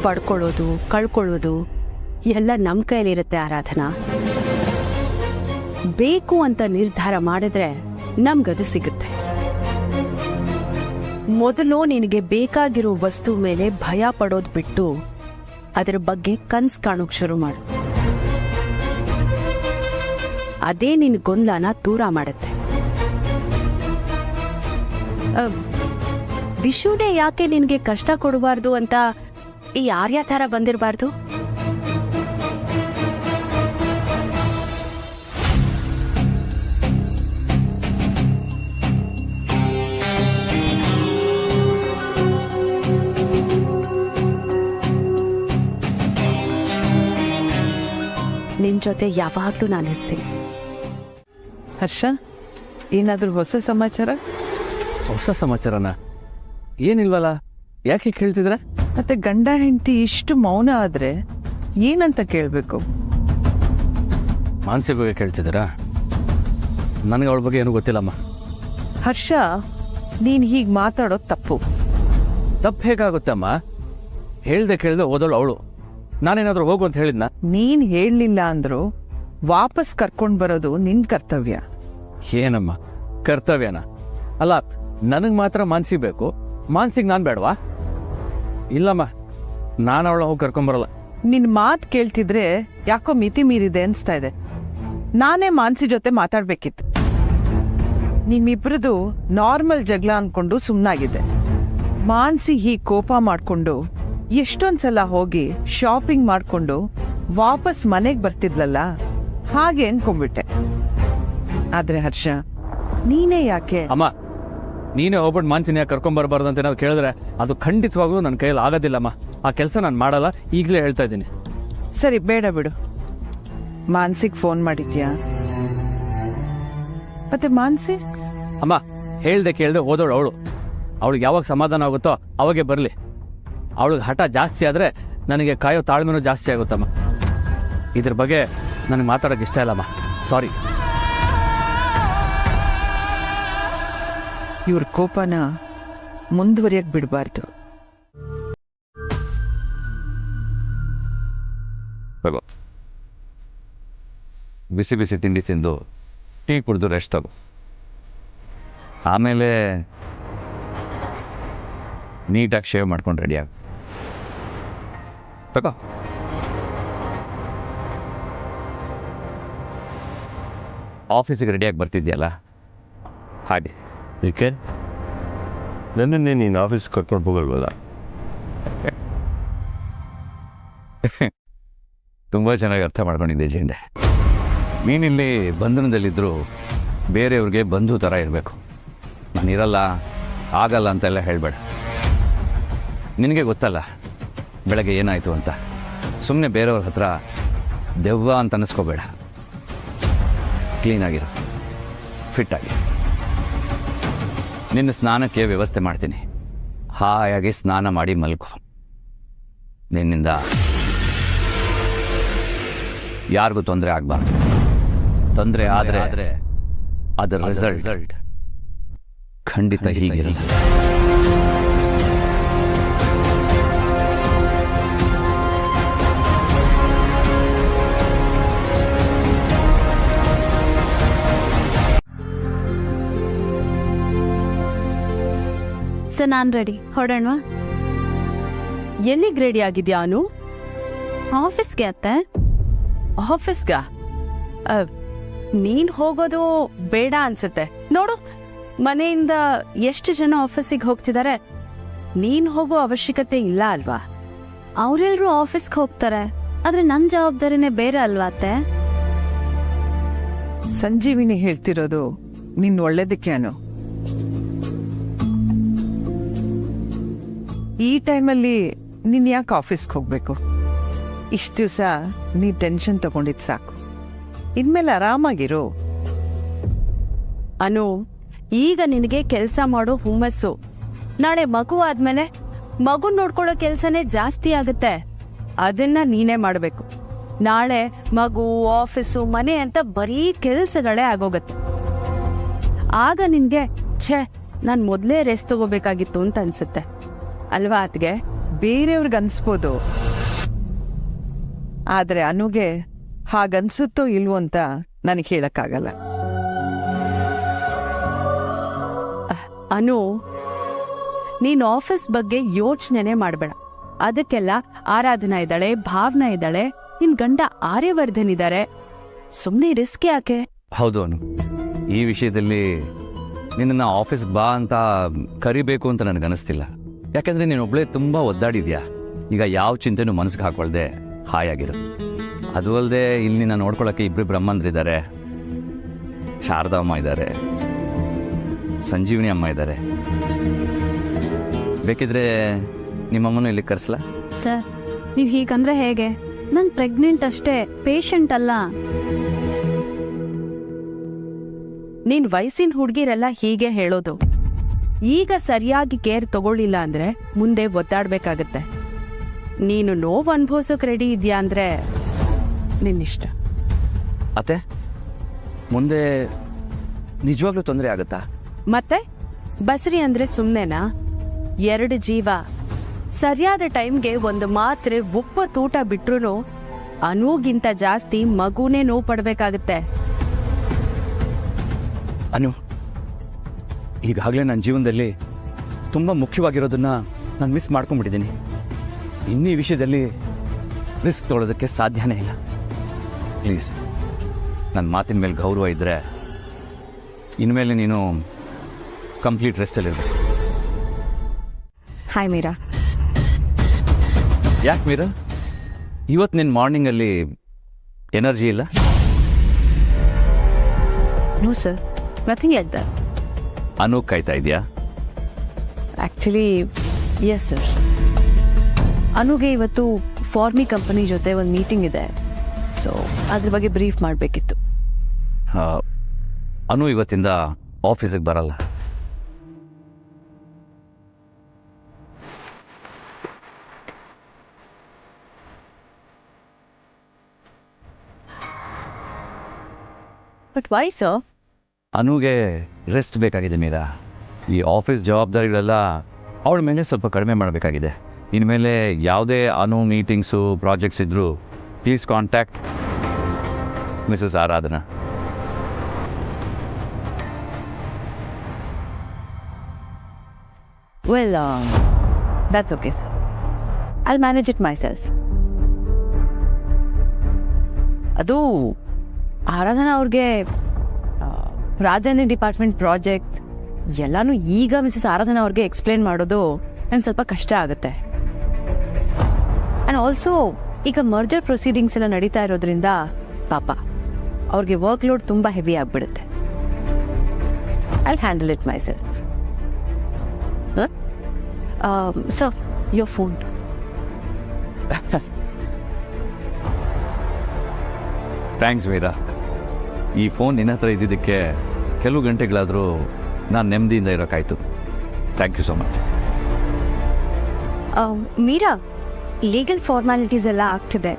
ಪಡ್ಕೊಳ್ಳೋದು ಕಳ್ಕೊಳ್ಳೋದು ಎಲ್ಲ ನಮ್ಮ ಕೈಲಿರುತ್ತೆ ಆರಾಧನಾ. ಬೇಕು ಅಂತ ನಿರ್ಧಾರ ಮಾಡಿದ್ರೆ ನಮ್ಗದು ಸಿಗುತ್ತೆ. ಮೊದಲು ನಿನಗೆ ಬೇಕಾಗಿರೋ ವಸ್ತು ಮೇಲೆ ಭಯ ಪಡೋದು ಬಿಟ್ಟು ಅದರ ಬಗ್ಗೆ ಕನ್ಸ್ ಕಾಣೋಕ್ ಶುರು ಮಾಡು. ಅದೇ ನಿನ್ ಗೊಂದಲನ ದೂರ ಮಾಡುತ್ತೆ. ವಿಷುನೇ ಯಾಕೆ ನಿನ್ಗೆ ಕಷ್ಟ ಕೊಡಬಾರ್ದು ಅಂತ ಈ ಆರ್ಯ ಥರ ಬಂದಿರಬಾರ್ದು? ನಿನ್ ಜೊತೆ ಯಾವಾಗ್ಲೂ ನಾನಿರ್ತೀನಿ. ಹರ್ಷ, ಏನಾದ್ರೂ ಹೊಸ ಸಮಾಚಾರ? ಹೊಸ ಸಮಾಚಾರನ? ಏನಿಲ್ವಲ್ಲ, ಯಾಕೆ ಕೇಳ್ತಿದ್ರೆ? ಮತ್ತೆ ಗಂಡ ಹೆಂಡತಿ ಇಷ್ಟು ಮೌನ ಆದ್ರೆ ಏನಂತ ಕೇಳಬೇಕು? ಮಾನಸಿ ಬಗ್ಗೆ ಕೇಳ್ತಿದ್ದೀರಾ? ನನಗೆ ಅವಳ ಬಗ್ಗೆ ಏನೂ ಗೊತ್ತಿಲ್ಲಮ್ಮ. ಹರ್ಷ, ನೀನು ಹೀಗೆ ಮಾತಾಡೋದು ತಪ್ಪು. ತಪ್ಪು ಹೇಗಾಗುತ್ತೆ ಅಮ್ಮ? ಹೇಳ್ದೆ ಕೇಳ್ದೆ ಓದೋಳು ಅವಳು. ನಾನೇನಾದರೂ ಹೋಗು ಅಂತ ಹೇಳಿದ್ನ? ನೀನು ಹೇಳಲಿಲ್ಲ ಅಂದರೂ ವಾಪಸ್ ಕರ್ಕೊಂಡು ಬರೋದು ನಿನ್ನ ಕರ್ತವ್ಯ. ಏನಮ್ಮ ಕರ್ತವ್ಯನ? ಅಲ್ಲ, ನನಗೆ ಮಾತ್ರ ಮಾನಸಿ ಬೇಕು, ಮಾನಸಿಗೆ ನಾನು ಬೇಡವಾ? ಇಲ್ಲಮ್ಮ, ನಾನು ಅವಳ ಹೋಗಿ ಕರ್ಕೊಂಬರಲ್ಲ. ನಿನ್ನ ಮಾತು ಕೇಳ್ತಿದ್ರೆ ಯಾಕೋ ಮಿತಿ ಮೀರಿದೆ ಅನಿಸ್ತಾ ಇದೆ. ನಾನೇ ಮಾನಸಿ ಜೊತೆ ಮಾತಾಡ್ಬೇಕಿತ್ತು. ನಿಮ್ಮಿಬ್ರದು ನಾರ್ಮಲ್ ಜಗಳ ಅನ್ಕೊಂಡು ಸುಮ್ಮನಾಗಿದೆ. ಮಾನಸಿ ಹೀಗೆ ಕೋಪ ಮಾಡಿಕೊಂಡು ಎಷ್ಟೊಂದ್ಸಲ ಹೋಗಿ ಶಾಪಿಂಗ್ ಮಾಡಿಕೊಂಡು ವಾಪಸ್ ಮನೆಗೆ ಬರ್ತಿದ್ಲಲ್ಲ, ಹಾಗೆ ಅನ್ಕೊಂಡ್ಬಿಟ್ಟೆ. ಆದ್ರೆ ಹರ್ಷ, ನೀನೇ ಯಾಕೆ? ಅಮ್ಮ, ನೀನೇ ಹೋಗ್ಬಿಟ್ಟು ಮಾನಸಿನ ಯಾಕೆ ಕರ್ಕೊಂಬರ್ಬಾರ್ದು ಅಂತ ನಾವು ಕೇಳಿದ್ರೆ ಅದು ಖಂಡಿತವಾಗ್ಲೂ ನನ್ನ ಕೈಯಲ್ಲಿ ಆಗೋದಿಲ್ಲಮ್ಮ. ಆ ಕೆಲಸ ನಾನು ಮಾಡಲ್ಲ, ಈಗಲೇ ಹೇಳ್ತಾ ಇದ್ದೀನಿ. ಸರಿ, ಬೇಡ ಬಿಡು. ಮಾನಸಿಗೆ ಫೋನ್ ಮಾಡಿದ್ಯಾ? ಮತ್ತೆ ಮಾನಸಿ? ಅಮ್ಮ, ಹೇಳ್ದೆ ಕೇಳ್ದೆ ಓದೋಳು ಅವಳು. ಅವಳಿಗೆ ಯಾವಾಗ ಸಮಾಧಾನ ಆಗುತ್ತೋ ಅವಾಗೆ ಬರಲಿ. ಅವಳಿಗೆ ಹಠ ಜಾಸ್ತಿ ಆದರೆ ನನಗೆ ಕಾಯೋ ತಾಳ್ಮೆನೂ ಜಾಸ್ತಿ ಆಗುತ್ತಮ್ಮ. ಇದ್ರ ಬಗ್ಗೆ ನನಗೆ ಮಾತಾಡೋಕೆ ಇಷ್ಟ ಇಲ್ಲಮ್ಮ, ಸಾರಿ. ಇವ್ರ ಕೋಪನ ಮುಂದುವರಿಯಕ್ಕೆ ಬಿಡಬಾರ್ದು. ಬಿಸಿ ಬಿಸಿ ತಿಂಡಿ ತಿಂದು ಟೀ ಕುಡಿದು ರೆಸ್ಟ್ ತಗೋ. ಆಮೇಲೆ ನೀಟಾಗಿ ಶೇವ್ ಮಾಡ್ಕೊಂಡು ರೆಡಿ ಆಗ ತಗೋ. ಆಫೀಸಿಗೆ ರೆಡಿಯಾಗಿ ಬರ್ತಿದ್ಯಲ್ಲ ಹಾಗೆ. ಏಕೆ? ನನ್ನನ್ನೇ ನೀನು ಆಫೀಸ್ ಕರ್ಕೊಂಡು ಹೋಗಲ್ವಲ್ಲ? ತುಂಬ ಚೆನ್ನಾಗಿ ಅರ್ಥ ಮಾಡ್ಕೊಂಡಿದ್ದೆ ಜೆಂಡೆ. ನೀನಿಲ್ಲಿ ಬಂಧನದಲ್ಲಿದ್ದರೂ ಬೇರೆಯವ್ರಿಗೆ ಬಂಧು ಥರ ಇರಬೇಕು. ನಾನಿರಲ್ಲ, ಆಗಲ್ಲ ಅಂತೆಲ್ಲ ಹೇಳಬೇಡ. ನಿನಗೆ ಗೊತ್ತಲ್ಲ ಬೆಳಗ್ಗೆ ಏನಾಯಿತು ಅಂತ. ಸುಮ್ಮನೆ ಬೇರೆಯವ್ರ ಹತ್ರ ದೆವ್ವ ಅಂತ ಅನ್ನಿಸ್ಕೋಬೇಡ. ಕ್ಲೀನಾಗಿರು, ಫಿಟ್ಟಾಗಿ. ನಿನ್ನ ಸ್ನಾನಕ್ಕೆ ವ್ಯವಸ್ಥೆ ಮಾಡ್ತೀನಿ. ಹಾಯಾಗಿ ಸ್ನಾನ ಮಾಡಿ ಮಲ್ಕೋ. ನಿನ್ನಿಂದ ಯಾರಿಗೂ ತೊಂದರೆ ಆಗಬಾರ್ದು. ತೊಂದರೆ ಆದರೆ ಅದರ ರಿಸಲ್ಟ್ ಖಂಡಿತ ಹೀಗಿರಲ್ಲ. ಸರ್, ನಾನು ರೆಡಿ. ಹೊರಡೋಣವಾ? ಎಲ್ಲಿಗೆ ರೆಡಿ ಆಗಿದ್ಯಾ ಅನು? ಆಫೀಸ್ಗೆ ಅತ್ತೆ. ಆಫೀಸ್ಗ? ನೀನ್ ಹೋಗೋದು ಬೇಡ ಅನ್ಸುತ್ತೆ. ನೋಡು, ಮನೆಯಿಂದ ಎಷ್ಟು ಜನ ಆಫೀಸಿಗೆ ಹೋಗ್ತಿದ್ದಾರೆ. ನೀನ್ ಹೋಗೋ ಅವಶ್ಯಕತೆ ಇಲ್ಲ ಅಲ್ವಾ? ಅವರೆಲ್ಲರೂ ಆಫೀಸ್ಗೆ ಹೋಗ್ತಾರೆ, ಆದ್ರೆ ನನ್ನ ಜವಾಬ್ದಾರಿನೇ ಬೇರೆ ಅಲ್ವಾ ಅತ್ತೆ? ಸಂಜೀವಿನಿ ಹೇಳ್ತಿರೋದು ನಿನ್ ಒಳ್ಳೇದಕ್ಕೆ ಅನು. ಈ ಟೈಮಲ್ಲಿ ನೀನ್ ಯಾಕೆ ಆಫೀಸ್ಗೆ ಹೋಗ್ಬೇಕು? ಇಷ್ಟು ದಿವಸ ನೀ ಟೆನ್ಷನ್ ತಗೊಂಡಿದ್ ಸಾಕು. ಇನ್ಮೇಲೆ ಆರಾಮಾಗಿರು. ಅನು, ಈಗ ನಿನಗೆ ಕೆಲಸ ಮಾಡೋ ಹುಮ್ಮಸ್ಸು. ನಾಳೆ ಮಗು ಆದ್ಮೇಲೆ ಮಗು ನೋಡ್ಕೊಳ್ಳೋ ಕೆಲ್ಸನೇ ಜಾಸ್ತಿ ಆಗುತ್ತೆ. ಅದನ್ನ ನೀನೇ ಮಾಡ್ಬೇಕು. ನಾಳೆ ಮಗು, ಆಫೀಸು, ಮನೆ ಅಂತ ಬರೀ ಕೆಲ್ಸಗಳೇ ಆಗೋಗತ್ತೆ. ಆಗ ನಿನ್ಗೆ ಛೇ, ನಾನ್ ಮೊದ್ಲೇ ರೆಸ್ಟ್ ತಗೋಬೇಕಾಗಿತ್ತು ಅಂತ ಅನ್ಸುತ್ತೆ ಅಲ್ವಾ ಅತ್ಗೆ? ಬೇರೆಯವ್ರಿಗೆ ಅನ್ಸ್ಬೋದು, ಆದ್ರೆ ಅನುಗೆ ಹಾಗನ್ಸುತ್ತೋ ಇಲ್ವೋ ಅಂತ ನನಗೆ ಹೇಳಕ್ಕಾಗಲ್ಲ. ಅನು, ನೀನ್ ಆಫೀಸ್ ಬಗ್ಗೆ ಯೋಚನೆನೇ ಮಾಡಬೇಡ. ಅದಕ್ಕೆಲ್ಲ ಆರಾಧನಾ ಇದ್ದಾಳೆ, ಭಾವನಾ ಇದ್ದಾಳೆ, ನಿನ್ ಗಂಡ ಆರ್ಯವರ್ಧನ್ ಇದ್ದಾರೆ. ಸುಮ್ಮನೆ ರಿಸ್ಕ್ ಯಾಕೆ? ಹೌದು ಅನು, ಈ ವಿಷಯದಲ್ಲಿ ನಿನ್ನನ್ನು ಆಫೀಸ್ ಬಾ ಅಂತ ಕರಿಬೇಕು ಅಂತ ನನಗನ್ನಿಸ್ತಿಲ್ಲ. ಯಾಕೆಂದರೆ ನೀನೊಬ್ಬಳೇ ತುಂಬ ಒದ್ದಾಡಿದ್ಯಾ. ಈಗ ಯಾವ ಚಿಂತೆನೂ ಮನಸ್ಸಿಗೆ ಹಾಕೊಳ್ದೆ ಹಾಯಾಗಿರು. ಅದು ಅಲ್ಲದೆ ಇಲ್ಲಿ ನಿನ್ನ ನೋಡ್ಕೊಳ್ಳೋಕ್ಕೆ ಇಬ್ಬರು ಬ್ರಹ್ಮಂದ್ರಿದ್ದಾರೆ. ಶಾರದಾ ಅಮ್ಮ ಇದ್ದಾರೆ, ಸಂಜೀವಿನಿ ಅಮ್ಮ ಇದ್ದಾರೆ. ಬೇಕಿದ್ರೆ ನಿಮ್ಮಮ್ಮನೂ ಇಲ್ಲಿ ಕರೆಸ್ಲಾ? ಸರ್, ನೀವು ಹೀಗಂದ್ರೆ ಹೇಗೆ? ನಾನು ಪ್ರೆಗ್ನೆಂಟ್ ಅಷ್ಟೇ, ಪೇಷಂಟ್ ಅಲ್ಲ. ನೀನ್ ವಯಸ್ಸಿನ ಹುಡುಗಿರೆಲ್ಲ ಹೀಗೆ ಹೇಳೋದು. ಈಗ ಸರಿಯಾಗಿ ಕೇರ್ ತಗೊಳ್ಳಿಲ್ಲ ಅಂದ್ರೆ ಮುಂದೆ ಒದ್ದಾಡ್ಬೇಕಾಗತ್ತೆ. ನೀನು ನೋವು ಅನುಭವಿಸೋಕೆ ರೆಡಿ ಇದೆಯಾ ಅಂದರೆ ನಿನ್ನಿಷ್ಟ. ಅತ್ತೆ, ಮುಂದೆ ನಿಜವಾಗ್ಲೂ ತೊಂದರೆ ಆಗುತ್ತಾ? ಮತ್ತೆ ಬಸರಿ ಅಂದರೆ ಸುಮ್ಮನೆನಾ? 2 ಜೀವ. ಸರಿಯಾದ ಟೈಮ್ಗೆ ಒಂದು ಮಾತ್ರೆ ತೂಟ ಬಿಟ್ರು ಅನುಗಿಂತ ಜಾಸ್ತಿ ಮಗುನೇ ನೋವು ಪಡಬೇಕಾಗುತ್ತೆ. ಅನು, ಈಗಾಗಲೇ ನನ್ನ ಜೀವನದಲ್ಲಿ ತುಂಬ ಮುಖ್ಯವಾಗಿರೋದನ್ನ ನಾನು ಮಿಸ್ ಮಾಡ್ಕೊಂಡ್ಬಿಟ್ಟಿದ್ದೀನಿ. ಇನ್ನೂ ಈ ವಿಷಯದಲ್ಲಿ ರಿಸ್ಕ್ ತೊಗೊಳೋದಕ್ಕೆ ಸಾಧ್ಯನೇ ಇಲ್ಲ. ಪ್ಲೀಸ್, ನನ್ನ ಮಾತಿನ ಮೇಲೆ ಗೌರವ ಇದ್ದರೆ ಇನ್ಮೇಲೆ ನೀನು ಕಂಪ್ಲೀಟ್ ರೆಸ್ಟಲ್ಲಿರಬೇಕು. ಹಾಯ್ ಮೀರಾ. ಯಾಕೆ ಮೀರಾ, ಇವತ್ತು ನಿನ್ನ ಮಾರ್ನಿಂಗಲ್ಲಿ ಎನರ್ಜಿ ಇಲ್ಲ? No sir, nothing like that. Anu ಕಾಯ್ತಾ ಇದೆಯಾ? Actually yes sir. ಅನುಗೆ ಇವತ್ತು ಫಾರ್ಮಿ ಕಂಪನಿ ಜೊತೆ ಒಂದು ಮೀಟಿಂಗ್ ಇದೆ, ಸೊ ಅದ್ರ ಬಗ್ಗೆ ಬ್ರೀಫ್ ಮಾಡಬೇಕಿತ್ತು. ಅನು ಇವತ್ತಿಂದ ಆಫೀಸಿಗೆ ಬರಲ್ಲ. But why sir? ಅನುಗೆ ರೆಸ್ಟ್ ಬೇಕಾಗಿದೆ ಮೀರಾ. ಈ ಆಫೀಸ್ ಜವಾಬ್ದಾರಿಗಳೆಲ್ಲ ಅವಳ ಮೇಲೆ ಸ್ವಲ್ಪ ಕಡಿಮೆ ಮಾಡಬೇಕಾಗಿದೆ. ಇನ್ಮೇಲೆ ಯಾವುದೇ ಅನು ಮೀಟಿಂಗ್ಸು ಪ್ರಾಜೆಕ್ಟ್ಸ್ ಇದ್ದರೂ please contact Mrs Aradhana. Well, that's okay sir. I'll manage it myself. ಅದು ಆರಾಧನಾ ಅವ್ರಿಗೆ ರಾಜಧಾನಿ ಡಿಪಾರ್ಟ್ಮೆಂಟ್ ಪ್ರಾಜೆಕ್ಟ್ ಎಲ್ಲನೂ ಈಗ ಮಿಸಸ್ ಆರಾಧನಾ ಅವ್ರಿಗೆ ಎಕ್ಸ್ಪ್ಲೇನ್ ಮಾಡೋದು ನಂಗೆ ಸ್ವಲ್ಪ ಕಷ್ಟ ಆಗುತ್ತೆ. ಆ್ಯಂಡ್ ಆಲ್ಸೋ ಈಗ ಮರ್ಜರ್ ಪ್ರೊಸೀಡಿಂಗ್ಸ್ ಎಲ್ಲ ನಡೀತಾ ಇರೋದ್ರಿಂದ ಪಾಪ ಅವ್ರಿಗೆ ವರ್ಕ್ ಲೋಡ್ ತುಂಬ ಹೆವಿ ಆಗಿಬಿಡುತ್ತೆ. I'll handle it myself. Sir, your phone. Thanks Meera. ಈ ಫೋನ್ ನಿನ್ನ ಹತ್ರ ಇದ್ದಿದ್ದಕ್ಕೆ ಕೆಲವು ಗಂಟೆಗಳಾದರೂ ನಾನು ನೆಮ್ಮದಿಯಿಂದ ಇರೋಕ್ಕಾಯ್ತು. Thank you so much. Meera, legal formalities ಎಲ್ಲ ಆಗ್ತಿದೆ,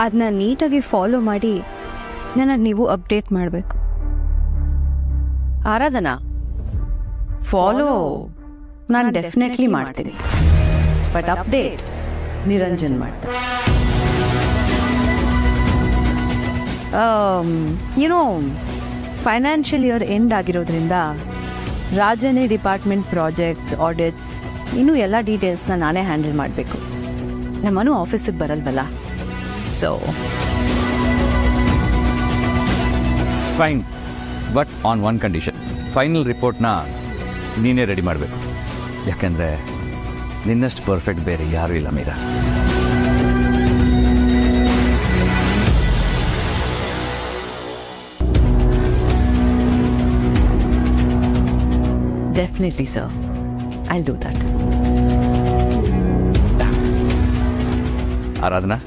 ಅದನ್ನ ನೀಟಾಗಿ ಫಾಲೋ ಮಾಡಿ ನನಗೆ ನೀವು ಅಪ್ಡೇಟ್ ಮಾಡಬೇಕು. ಆರಾಧನಾ, ಫಾಲೋ ನಾನು ಡೆಫಿನೆಟ್ಲಿ ಮಾಡ್ತೀನಿ, ಬಟ್ ಅಪ್ಡೇಟ್ ನಿರಂಜನ್ ಮಾಡ್ತಾರೆ. ಏನೋ ಫೈನಾನ್ಷಿಯಲ್ ಇಯರ್ ಎಂಡ್ ಆಗಿರೋದ್ರಿಂದ ರಾಜಧಾನಿ ಡಿಪಾರ್ಟ್ಮೆಂಟ್ ಪ್ರಾಜೆಕ್ಟ್ಸ್, ಆಡಿಟ್ಸ್, ಇನ್ನೂ ಎಲ್ಲ ಡೀಟೇಲ್ಸ್ನ ನಾನೇ ಹ್ಯಾಂಡಲ್ ಮಾಡಬೇಕು. ನಮ್ಮನು ಆಫೀಸಿಗೆ ಬರಲ್ವಲ್ಲ, so fine, but on one condition. Final ರಿಪೋರ್ಟ್ನ ನೀನೇ ರೆಡಿ ಮಾಡಬೇಕು. ಯಾಕೆಂದರೆ ನಿನ್ನಷ್ಟು ಪರ್ಫೆಕ್ಟ್ ಬೇರೆ ಯಾರೂ ಇಲ್ಲ Meera. Definitely sir, I'll do that. Aradhana,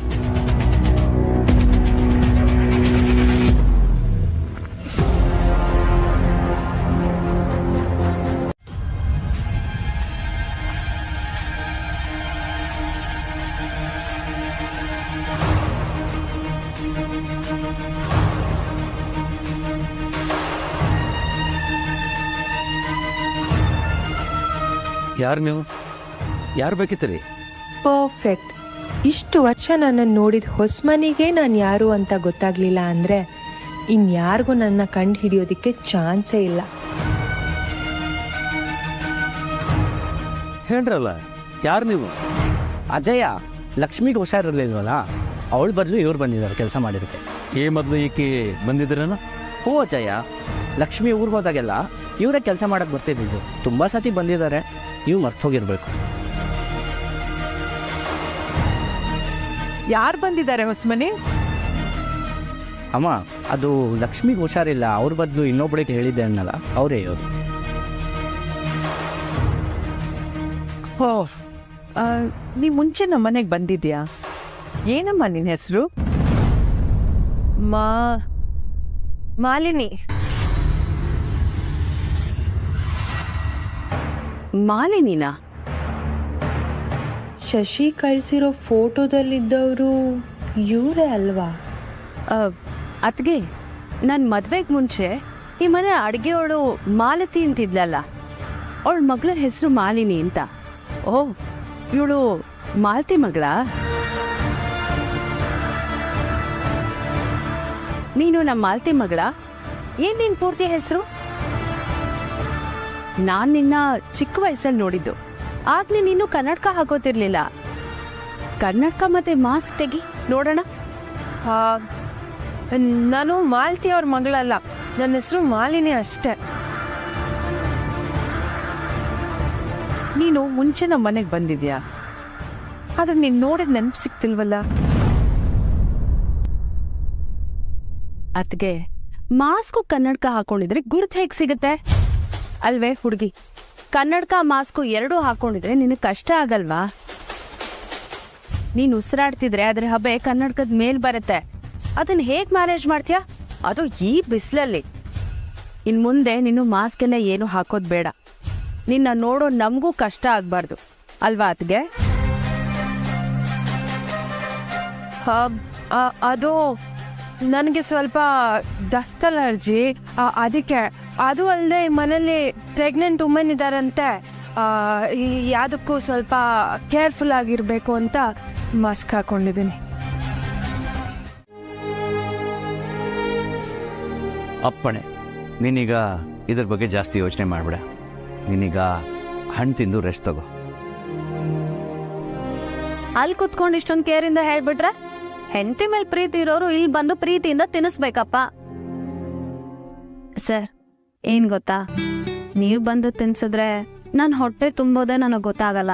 ಯಾರು ನೀವು? ಯಾರು ಬೇಕಿತ್ತು ರೀ? ಪರ್ಫೆಕ್ಟ್. ಇಷ್ಟು ವರ್ಷ ನನ್ನನ್ನು ನೋಡಿದ ಹೊಸಮನಿಗೆ ನಾನು ಯಾರು ಅಂತ ಗೊತ್ತಾಗ್ಲಿಲ್ಲ ಅಂದ್ರೆ ಇನ್ಯಾರಿಗೂ ನನ್ನ ಕಂಡು ಹಿಡಿಯೋದಿಕ್ಕೆ ಚಾನ್ಸೇ ಇಲ್ಲ. ಹೇಳ್ರಲ್ಲ, ಯಾರು ನೀವು? ಅಜಯ, ಲಕ್ಷ್ಮಿಗೆ ಹುಷಾರಿರ್ಲಿಲ್ವಲ್ಲ, ಅವಳ ಬದಲು ಇವ್ರು ಬಂದಿದ್ದಾರೆ ಕೆಲಸ ಮಾಡಿದಕ್ಕೆ. ಮೊದಲು ಈಕೆ ಬಂದಿದ್ದೀರನ? ಓ ಅಜಯ, ಲಕ್ಷ್ಮಿ ಊರಿಗೆ ಹೋದಾಗೆಲ್ಲ ಇವರೇ ಕೆಲಸ ಮಾಡಕ್ಕೆ ಬರ್ತಿದ್ದು. ತುಂಬ ಸತಿ ಬಂದಿದ್ದಾರೆ, ನೀವು ಮರ್ತು ಹೋಗಿರ್ಬೇಕು. ಯಾರು ಬಂದಿದ್ದಾರೆ ಹೊಸಮನಿ? ಅಮ್ಮ, ಅದು ಲಕ್ಷ್ಮಿಗೆ ಹುಷಾರಿಲ್ಲ, ಅವ್ರ ಬದಲು ಇನ್ನೊಬ್ಬಳಿಗೆ ಹೇಳಿದ್ದೆ ಅನ್ನಲ್ಲ, ಅವರೇ ಇವರು. ಓ, ನೀ ಮುಂಚೆ ನಮ್ಮ ಮನೆಗೆ ಬಂದಿದ್ಯಾ? ಏನಮ್ಮ ನಿನ್ನ ಹೆಸರು? ಮಾಲಿನಿ. ಮಾಲಿನಿನಾ? ಶಶಿ ಕಳ್ಸಿರೋ ಫೋಟೋದಲ್ಲಿದ್ದವರು ಇವರೇ ಅಲ್ವಾ? ಅತ್ಗೆ ನನ್ನ ಮದ್ವೆಗೆ ಮುಂಚೆ ಈ ಮನೆ ಅಡುಗೆಯವಳು ಮಾಲತಿ ಅಂತಿದ್ಲಲ್ಲ, ಅವಳ ಮಗಳ ಹೆಸರು ಮಾಲಿನಿ ಅಂತ. ಓ, ಇವಳು ಮಾಲತಿ ಮಗಳ? ನೀನು ನಮ್ಮ ಮಾಲತಿ ಮಗಳ? ಏನ್ ನಿನ್ ಪೂರ್ತಿ ಹೆಸರು? ನಾನ್ ನಿನ್ನ ಚಿಕ್ಕ ವಯಸ್ಸಲ್ಲಿ ನೋಡಿದ್ದು. ಆಗ ನೀನು ಕನ್ನಡಕ ಹಾಕೋತಿರ್ಲಿಲ್ಲ. ಕನ್ನಡಕ ಮತ್ತೆ ಮಾಸ್ಕ್ ತೆಗಿ ನೋಡೋಣ. ನಾನು ಮಾಲತಿ ಅವ್ರ ಮಗಳಲ್ಲ, ನನ್ನ ಹೆಸರು ಮಾಲಿನಿ ಅಷ್ಟೇ. ನೀನು ಮುಂಚೆ ನಮ್ಮ ಮನೆಗೆ ಬಂದಿದ್ಯಾ? ಆದ್ರೆ ನೀನ್ ನೋಡಿದ್ ನೆನಪು ಸಿಕ್ತಿಲ್ವಲ್ಲ. ಅತ್ಗೆ, ಮಾಸ್ಕು ಕನ್ನಡಕ ಹಾಕೊಂಡಿದ್ರೆ ಗುರುತು ಹೇಗ್ ಸಿಗುತ್ತೆ ಅಲ್ವೇ ಹುಡುಗಿ? ಕನ್ನಡಕ ಮಾಸ್ಕು ಎರಡೂ ಹಾಕೊಂಡಿದ್ರೆ ನಿನಗೆ ಕಷ್ಟ ಆಗಲ್ವಾ? ನೀನು ಉಸಿರಾಡ್ತಿದ್ರೆ ಅದ್ರ ಹಬೆ ಕನ್ನಡಕದ ಮೇಲ್ ಬರುತ್ತೆ. ಅದನ್ನ ಹೇಗ್ ಮ್ಯಾನೇಜ್ ಮಾಡ್ತೀಯಾ? ಅದು ಈ ಬಿಸಿಲಲ್ಲಿ. ಇನ್ ಮುಂದೆ ನೀನು ಮಾಸ್ಕ್ ಎಲ್ಲ ಏನು ಹಾಕೋದ್ ಬೇಡ. ನಿನ್ನ ನೋಡೋ ನಮಗೂ ಕಷ್ಟ ಆಗ್ಬಾರ್ದು ಅಲ್ವಾ ಅತ್ಗೆ? ಅದು ನನಗೆ ಸ್ವಲ್ಪ ಡಸ್ಟ್ ಅಲರ್ಜಿ, ಅದಕ್ಕೆ. ಅದು ಅಲ್ಲದೆ ಮನೇಲಿ ಪ್ರೆಗ್ನೆಂಟ್ ವುಮೆನ್ ಇದ್ದಾರಂತೆ, ಯಾವುದಕ್ಕೂ ಸ್ವಲ್ಪ ಕೇರ್ಫುಲ್ ಆಗಿರಬೇಕು ಅಂತ ಮಾಸ್ಕ್ ಹಾಕೊಂಡಿದ್ದೀನಿ. ಅಪ್ಪಣೆ, ನೀನೀಗ ಇದ್ರ ಬಗ್ಗೆ ಜಾಸ್ತಿ ಯೋಚನೆ ಮಾಡಬೇಡ. ನೀನೀಗ ಹಣ್ಣು ತಿಂದು ರೆಸ್ಟ್ ತಗೋ. ಅಲ್ಲಿ ಕುತ್ಕೊಂಡು ಇಷ್ಟೊಂದು ಕೇರಿಂದ ಹೇಳ್ಬಿಟ್ರೆ ಹೆಂಡತಿ ಮೇಲೆ ಪ್ರೀತಿ ಇರೋರು ಇಲ್ಲಿ ಬಂದು ಪ್ರೀತಿಯಿಂದ ತಿನ್ನಿಸ್ಬೇಕಪ್ಪ. ಸರ್, ಏನ್ ಗೊತ್ತಾ, ನೀವು ಬಂದು ತಿನ್ಸಿದ್ರೆ ನನ್ನ ಹೊಟ್ಟೆ ತುಂಬೋದೇ ನನಗೆ ಗೊತ್ತಾಗಲ್ಲ.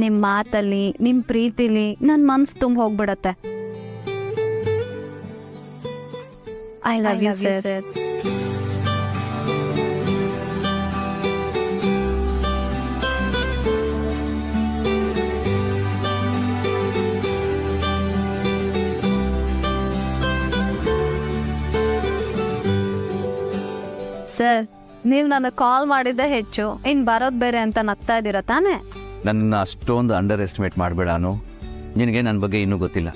ನಿಮ್ ಮಾತಲ್ಲಿ, ನಿಮ್ ಪ್ರೀತಿಲಿ ನನ್ ಮನ್ಸು ತುಂಬ ಹೋಗ್ಬಿಡತ್ತೆ. I love you sir. Sir, ನೀವು ನನಗೆ ಕಾಲ್ ಮಾಡಿದ್ದೆ ಹೆಚ್ಚು, ಇನ್ ಬರೋದ್ ಬೇರೆ ಅಂತ ನಗ್ತಾ ಇದ್ದೀರಾ ತಾನೇ? ನನ್ನ ಅಷ್ಟೊಂದು ಅಂಡರ್ ಎಸ್ಟಿಮೇಟ್ ಮಾಡಬೇಡ. ನಿನಗೆ ನನ್ನ ಬಗ್ಗೆ ಇನ್ನೂ ಗೊತ್ತಿಲ್ಲ.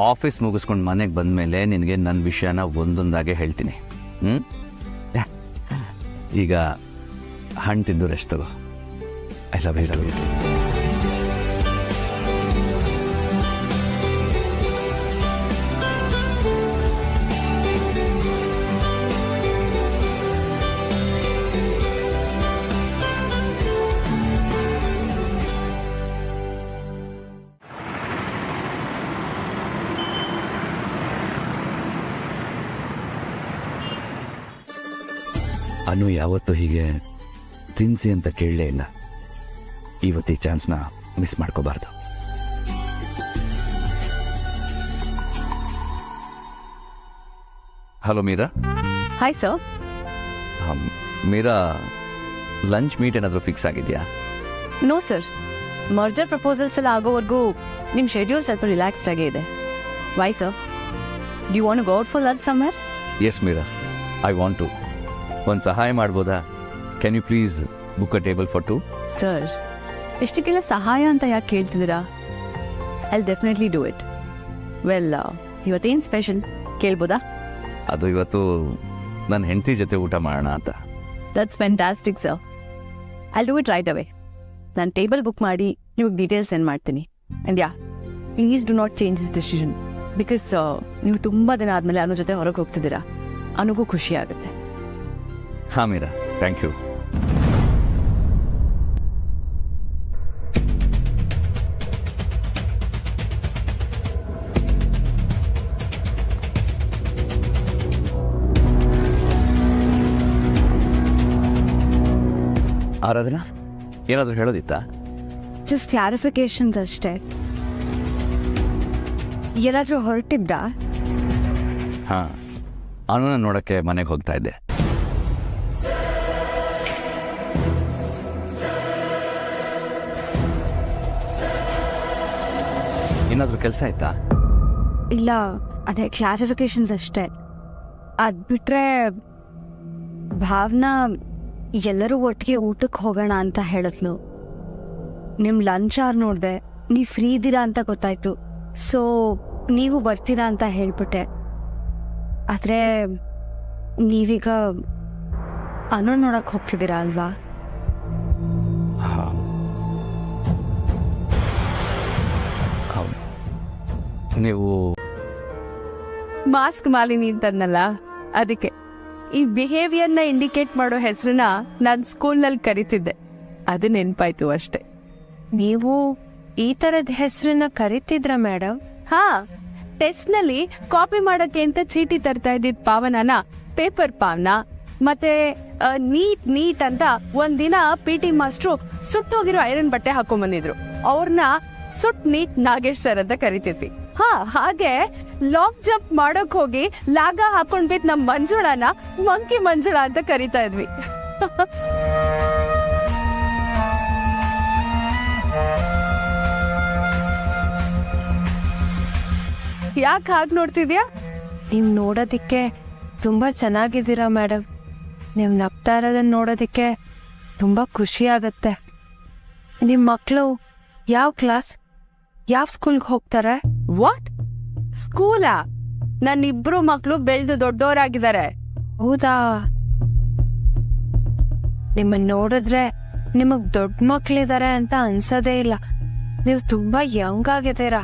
ಆಫೀಸ್ ಮುಗಿಸ್ಕೊಂಡು ಮನೆಗೆ ಬಂದಮೇಲೆ ನಿನಗೆ ನನ್ನ ವಿಷಯನ ಒಂದೊಂದಾಗೆ ಹೇಳ್ತೀನಿ. ಈಗ ಹಣ್ಣು ತಿಂದು ರೆಸ್ಟ್ ತಗೋ. I love you. ಅನು ಯಾವತ್ತೂ ಹೀಗೆ ತಿನ್ಸಿ ಅಂತ ಕೇಳಲೇ ಇಲ್ಲ. ಇವತ್ತು ಈ ಚಾನ್ಸ್ನ ಮಿಸ್ ಮಾಡ್ಕೋಬಾರ್ದು. Hello Meera. Hi sir. Meera, lunch meet ಏನಾದರೂ ಫಿಕ್ಸ್ ಆಗಿದೆಯಾ? ನೋ ಸರ್, ಮರ್ಜರ್ ಪ್ರಪೋಸಲ್ಸ್ ಎಲ್ಲ ಆಗೋವರೆಗೂ ನಿಮ್ಮ ಶೆಡ್ಯೂಲ್ ಸ್ವಲ್ಪ ರಿಲ್ಯಾಕ್ಸ್ಡ್ ಆಗೇ ಇದೆ. Why sir? Do you want to go out for lunch somewhere? Yes Meera, I want to. ಒಂದು ಸಹಾಯ ಮಾಡ್ಬೋದಾ? Can you please book a table for two? Sir, ಎಷ್ಟಕ್ಕೆಲ್ಲ ಸಹಾಯ ಅಂತ ಯಾಕೆ ಕೇಳ್ತಿದ್ದೀರಾ? I definitely do it. Well, ಇವತ್ತೇನು ಸ್ಪೆಷಲ್ ಕೇಳ್ಬೋದಾ? ಅದು ಇವತ್ತು ನನ್ನ ಹೆಂಡತಿ ಜೊತೆ ಊಟ ಮಾಡೋಣ ಅಂತ. That's fantastic sir. I do it right ಅವೇ. ನಾನು ಟೇಬಲ್ ಬುಕ್ ಮಾಡಿ ನಿಮಗೆ ಡೀಟೇಲ್ಸ್ ಸೆಂಡ್ ಮಾಡ್ತೀನಿ. And yeah, please do not change this decision. Because ನೀವು ತುಂಬ ದಿನ ಆದಮೇಲೆ ಅನು ಜೊತೆ ಹೊರಗೆ ಹೋಗ್ತಿದ್ದೀರಾ. ಅನುಗೂ ಖುಷಿ ಆಗುತ್ತೆ. ಹಾಂ ಮೀರಾ, ಥ್ಯಾಂಕ್ ಯು. ಆರಾಧನಾ, ಏನಾದರೂ ಹೇಳೋದಿತ್ತಾ? ಜಸ್ಟ್ ಕ್ಲಾರಿಫಿಕೇಶನ್ಸ್ ಅಷ್ಟೇ. ಎಲ್ಲಾದರೂ ಹೊರಟಿದ್ರಾ? ಹಾಂ, ಅನುನ ನೋಡೋಕ್ಕೆ ಮನೆಗೆ ಹೋಗ್ತಾ ಇದ್ದೆ. ಏನಾದರೂ ಕೆಲಸ ಆಯ್ತಾ? ಇಲ್ಲ, ಅದೇ ಕ್ಲಾರಿಫಿಕೇಶನ್ಸ್ ಅಷ್ಟೇ. ಅದು ಬಿಟ್ರೆ ಭಾವನಾ ಎಲ್ಲರೂ ಒಟ್ಟಿಗೆ ಊಟಕ್ಕೆ ಹೋಗೋಣ ಅಂತ ಹೇಳಿದ್ಲು. ನಿಮ್ಮ ಲಂಚ್ ಅವರ್ ನೋಡಿದೆ, ನೀವು ಫ್ರೀ ಇದ್ದೀರಾ ಅಂತ ಗೊತ್ತಾಯ್ತು. ಸೊ ನೀವು ಬರ್ತೀರಾ ಅಂತ ಹೇಳ್ಬಿಟ್ಟೆ. ಆದರೆ ನೀವೀಗ ಅನು ನೋಡಕ್ಕೆ ಹೋಗ್ತಿದ್ದೀರಾ ಅಲ್ವಾ? ನೀವು ಮಾಸ್ಕ್ ಮಾಲಿನಿ ಅಂತಂದಲ್ಲ, ಅದಕ್ಕೆ ಈ ಬಿಹೇವಿಯರ್ನ ಇಂಡಿಕೇಟ್ ಮಾಡೋ ಹೆಸರನ್ನ ನಾನು ಸ್ಕೂಲ್ನಲ್ಲಿ ಕರಿತಿದ್ದೆ, ಅದು ನೆನಪಾಯ್ತು ಅಷ್ಟೆ. ನೀವು ಈ ಥರದ ಹೆಸರನ್ನ ಕರಿತಿದ್ರ ಮೇಡಮ್? ಹಾ, ಟೆಸ್ಟ್ನಲ್ಲಿ ಕಾಪಿ ಮಾಡಕ್ಕೆ ಅಂತ ಚೀಟಿ ತರ್ತಾ ಇದ್ದಿದ್ ಪಾವನನ ಪೇಪರ್ ಪಾವನ, ಮತ್ತೆ ನೀಟ್ ಅಂತ ಒಂದಿನ PT ಮಾಸ್ಟ್ರು ಸುಟ್ಟೋಗಿರೋ ಐರನ್ ಬಟ್ಟೆ ಹಾಕೊಂಡ್ಬಂದಿದ್ರು. ಅವ್ರನ್ನ ಸುಟ್ ನೀಟ್ ನಾಗೇಶ್ ಸರ್ ಅಂತ ಕರಿತಿದ್ವಿ. ಹಾ, ಹಾಗೆ ಲಾಂಗ್ ಜಂಪ್ ಮಾಡಕ್ ಹೋಗಿ ಲಾಗ ಹಾಕೊಂಡ್ಬಿಟ್ಟು ನಮ್ ಮಂಜುಳನ ಮಂಕಿ ಮಂಜುಳ ಅಂತ ಕರಿತಾ ಇದ್ವಿ. ಯಾಕೆ ಹಾಗೆ ನೋಡ್ತಿದ್ಯಾ? ನೀವು ನೋಡೋದಿಕ್ಕೆ ತುಂಬ ಚೆನ್ನಾಗಿದ್ದೀರಾ ಮೇಡಮ್. ನೀವು ನಗ್ತಾ ಇರೋದನ್ನ ನೋಡೋದಕ್ಕೆ ತುಂಬ ಖುಷಿ ಆಗತ್ತೆ. ನಿಮ್ಮ ಮಕ್ಕಳು ಯಾವ ಕ್ಲಾಸ್, ಯಾವ ಸ್ಕೂಲ್ಗೆ ಹೋಗ್ತಾರೆ? ವಾಟ್? ಸ್ಕೂಲಾ? ನನ್ನಿಬ್ರು ಮಕ್ಕಳು ಬೆಳೆದು ದೊಡ್ಡವರಾಗಿದ್ದಾರೆ. ಹೌದಾ? ನಿಮ್ಮನ್ನ ನೋಡಿದ್ರೆ ನಿಮಗ್ ದೊಡ್ಡ ಮಕ್ಳಿದ್ದಾರೆ ಅಂತ ಅನ್ಸೋದೇ ಇಲ್ಲ. ನೀವು ತುಂಬಾ ಯಂಗ್ ಆಗಿದ್ದೀರಾ.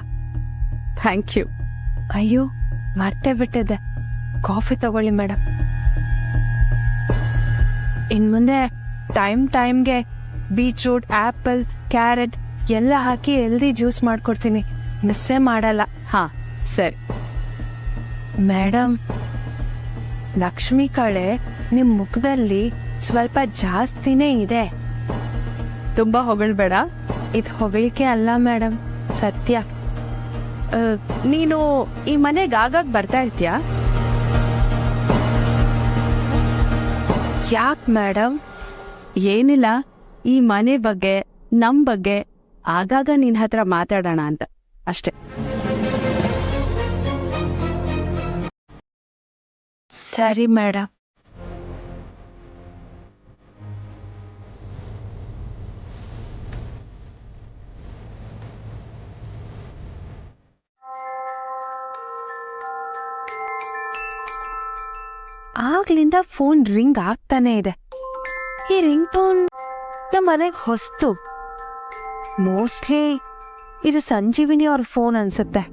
Thank you. ಅಯ್ಯೋ, ಮರ್ತೇ ಬಿಟ್ಟಿದ್ದೆ. ಕಾಫಿ ತಗೊಳ್ಳಿ ಮೇಡಮ್. ಇನ್ ಮುಂದೆ ಟೈಮ್ಗೆ ಬೀಟ್ರೂಟ್, ಆಪಲ್, ಕ್ಯಾರೆಟ್ ಎಲ್ಲ ಹಾಕಿ ಹೆಲ್ದಿ ಜ್ಯೂಸ್ ಮಾಡ್ಕೊಡ್ತೀನಿ. ಮಿಸ್ಸೇ ಮಾಡಲ್ಲ. ಹಾ, ಸರಿ. ಮೇಡಮ್, ಲಕ್ಷ್ಮಿ ಕಳೆ ನಿಮ್ ಮುಖದಲ್ಲಿ ಸ್ವಲ್ಪ ಜಾಸ್ತಿನೇ ಇದೆ. ತುಂಬಾ ಹೊಗಳ್ಬೇಡ. ಇದು ಹೊಗಳಿಕೆ ಅಲ್ಲ ಮೇಡಮ್, ಸತ್ಯ. ನೀನು ಈ ಮನೆಗೆ ಆಗಾಗ ಬರ್ತಾ ಇರ್ತೀಯಾ? ಯಾಕೆ ಮೇಡಮ್? ಏನಿಲ್ಲ, ಈ ಮನೆ ಬಗ್ಗೆ, ನಮ್ ಬಗ್ಗೆ ಆಗಾಗ ನಿನ್ ಹತ್ರ ಮಾತಾಡೋಣ ಅಂತ ಅಷ್ಟೇ. ಸರಿ ಮೇಡಮ್. ಆಗ್ಲಿಂದ ಫೋನ್ ರಿಂಗ್ ಆಗ್ತಾನೆ ಇದೆ. ಈ ರಿಂಗ್ ಟೋನ್ ನಮ್ಮ ಮನೆಗೆ ಹೊಸ್ತು. ಮೋಸ್ಟ್ಲಿ ಇದು ಸಂಜೀವಿನಿ ಅವ್ರ ಫೋನ್ ಅನ್ಸುತ್ತೆ.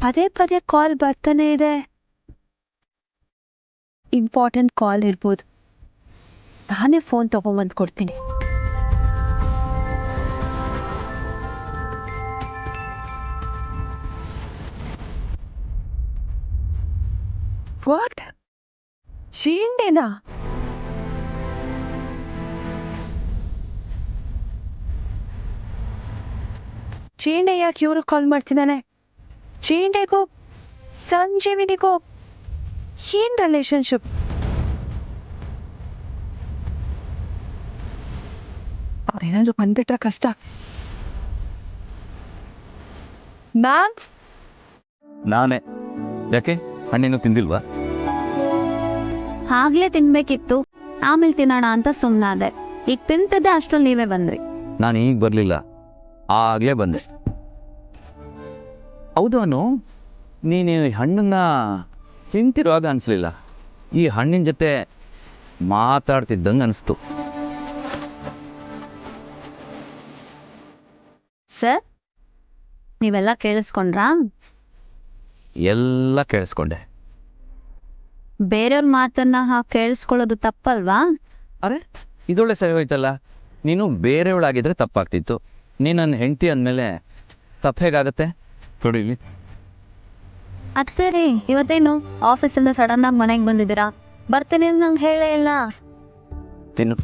ಪದೇ ಪದೇ ಕಾಲ್ ಬರ್ತಾನೆ ಇದೆ. ಇಂಪಾರ್ಟೆಂಟ್ ಕಾಲ್ ಇರ್ಬೋದು. ನಾನೇ ಫೋನ್ ತಗೊಂಬಂದು ಕೊಡ್ತೀನಿ. ವಾಟ್? ಚೀಂಡೆನಾ? ಚೀಂಡೆ ಯಾಕೆ ಇವರು ಕಾಲ್ ಮಾಡ್ತಿದ್ದಾನೆ? ಚೀಂಡೆಗೂ ಸಂಜೀವಿನಿಗೂ ಏನ್ ರಿಲೇಶನ್ಶಿಪ್? ಅವ್ರೇನಾದ್ರು ಬಂದ್ಬಿಟ್ರೆ ಕಷ್ಟ. ಮ್ಯಾಮ್, ನಾನೇ. ಯಾಕೆ, ಹಣ್ಣೇನು ತಿಂದಿಲ್ವಾ? ಆಗ್ಲೇ ತಿನ್ಬೇಕಿತ್ತು, ಆಮೇಲೆ ತಿನ್ನೋಣ ಅಂತ ಸುಮ್ಮನಾದೆ. ಈಗ ತಿಂತದ್ದೆ ಅಷ್ಟ್ರಲ್ಲಿ ನೀವೇ ಬಂದ್ರಿ. ನಾನು ಈಗ ಬರಲಿಲ್ಲ, ಆಗಲೇ ಬಂದೆ. ಹೌದು ಅನು, ನೀನು ಈ ಹಣ್ಣನ್ನು ತಿಂತಿರುವಾಗ ಅನಿಸ್ಲಿಲ್ಲ. ಈ ಹಣ್ಣಿನ ಜೊತೆ ಮಾತಾಡ್ತಿದ್ದಂಗೆ ಅನಿಸ್ತು. ಸರ್, ನೀವೆಲ್ಲ ಕೇಳಿಸ್ಕೊಂಡ್ರಾ? ಎಲ್ಲ ಕೇಳಿಸ್ಕೊಂಡೆ. ಬೇರೆಯವ್ರ ಮಾತನ್ನ ಕೇಳಿಸ್ಕೊಳ್ಳೋದು ತಪ್ಪಲ್ವಾ? ಅರೆ, ಇದೊಳ್ಳೆ ಸರಿ ಹೋಯ್ತಲ್ಲ. ನೀನು ಬೇರೆಯವಳಾಗಿದ್ರೆ ತಪ್ಪಾಗ್ತಿತ್ತು. ನೀನು ನನ್ನ ಹೆಂಡತಿ ಅಂದಮೇಲೆ ತಪ್ಪು ಹೇಗಾಗತ್ತೆ? ಕೊಡಿಲಿ. ಅದು ಸರಿ, ಇವತ್ತೇನು ಆಫೀಸಿಂದ ಸಡನ್ ಆಗಿ ಮನೆಗೆ ಬಂದಿದ್ದೀರಾ? ಬರ್ತೀನಿ ಅಂತ ನಂಗೆ ಹೇಳೇ ಇಲ್ಲ. ತಿನ್ನು.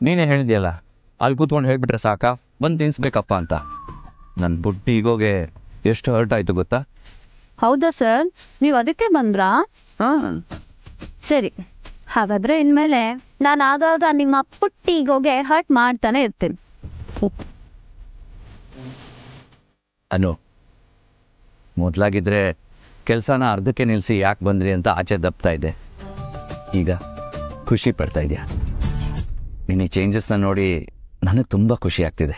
ನೀನೇ ಹೇಳಿದ್ಯಲ್ಲ, ಅಲ್ಲಿ ಕೂತ್ಕೊಂಡು ಹೇಳ್ಬಿಟ್ರೆ ಸಾಕಾ, ಬಂದು ತಿನ್ನಿಸ್ಬೇಕಪ್ಪ ಅಂತ. ನನ್ನ ಬುಟ್ಟಿ ಈಗೋಗೆ ಎಷ್ಟು ಹರ್ಟ್ ಆಯಿತು ಗೊತ್ತಾ? ಹೌದಾ ಸರ್, ನೀವು ಅದಕ್ಕೆ ಬಂದ್ರಾ? ಹಾಂ, ಸರಿ. ಹಾಗಾದ್ರೆ ಇನ್ಮೇಲೆ ನಾನು ಆಗಾಗ ನಿಮ್ಮ ಪುಟ್ಟಿಗೋಗೆ ಹರ್ಟ್ ಮಾಡ್ತಾನೆ ಇರ್ತೀನಿ. ಅನು, ಮೊದಲಾಗಿದ್ದರೆ ಕೆಲಸನ ಅರ್ಧಕ್ಕೆ ನಿಲ್ಲಿಸಿ ಯಾಕೆ ಬಂದ್ರಿ ಅಂತ ಆಚೆ ದಬ್ತಾ ಇದ್ದೆ. ಈಗ ಖುಷಿ ಪಡ್ತಾ ಇದೆಯಾ? ನಿನ್ನ ಚೇಂಜಸ್ನ ನೋಡಿ ನನಗೆ ತುಂಬ ಖುಷಿ ಆಗ್ತಿದೆ.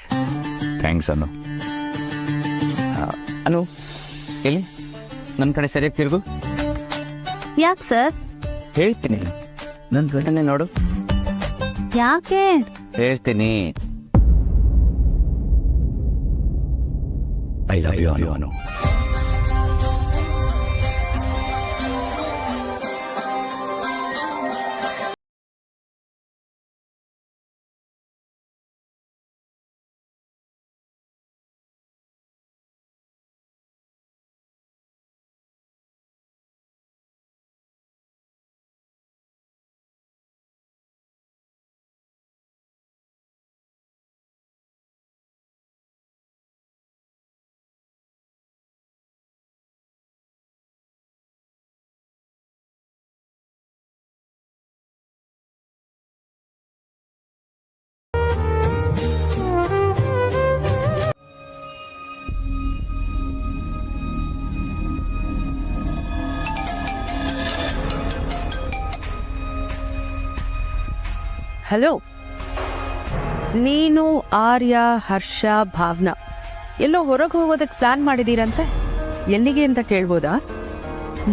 ಥ್ಯಾಂಕ್ಸ್ ಅನು. ಅನು ಎಲ್ಲಿ ನನ್ನ ಕಡೆ ಸರಿಯಾಗಿ ತಿರುಗು. ಯಾಕೆ ಸರ್? ಹೇಳ್ತೀನಿ, ನನ್ನ ಕಡೆನೇ ನೋಡು. ಯಾಕೆ? ಹೇಳ್ತೀನಿ. I love you Anu. Hello, ನೀನು ಆರ್ಯ, ಹರ್ಷ, ಭಾವನಾ ಎಲ್ಲೋ ಹೊರಗೆ ಹೋಗೋದಕ್ಕೆ ಪ್ಲಾನ್ ಮಾಡಿದೀರಂತೆ. ಎಲ್ಲಿಗೆ ಅಂತ ಕೇಳ್ಬೋದಾ?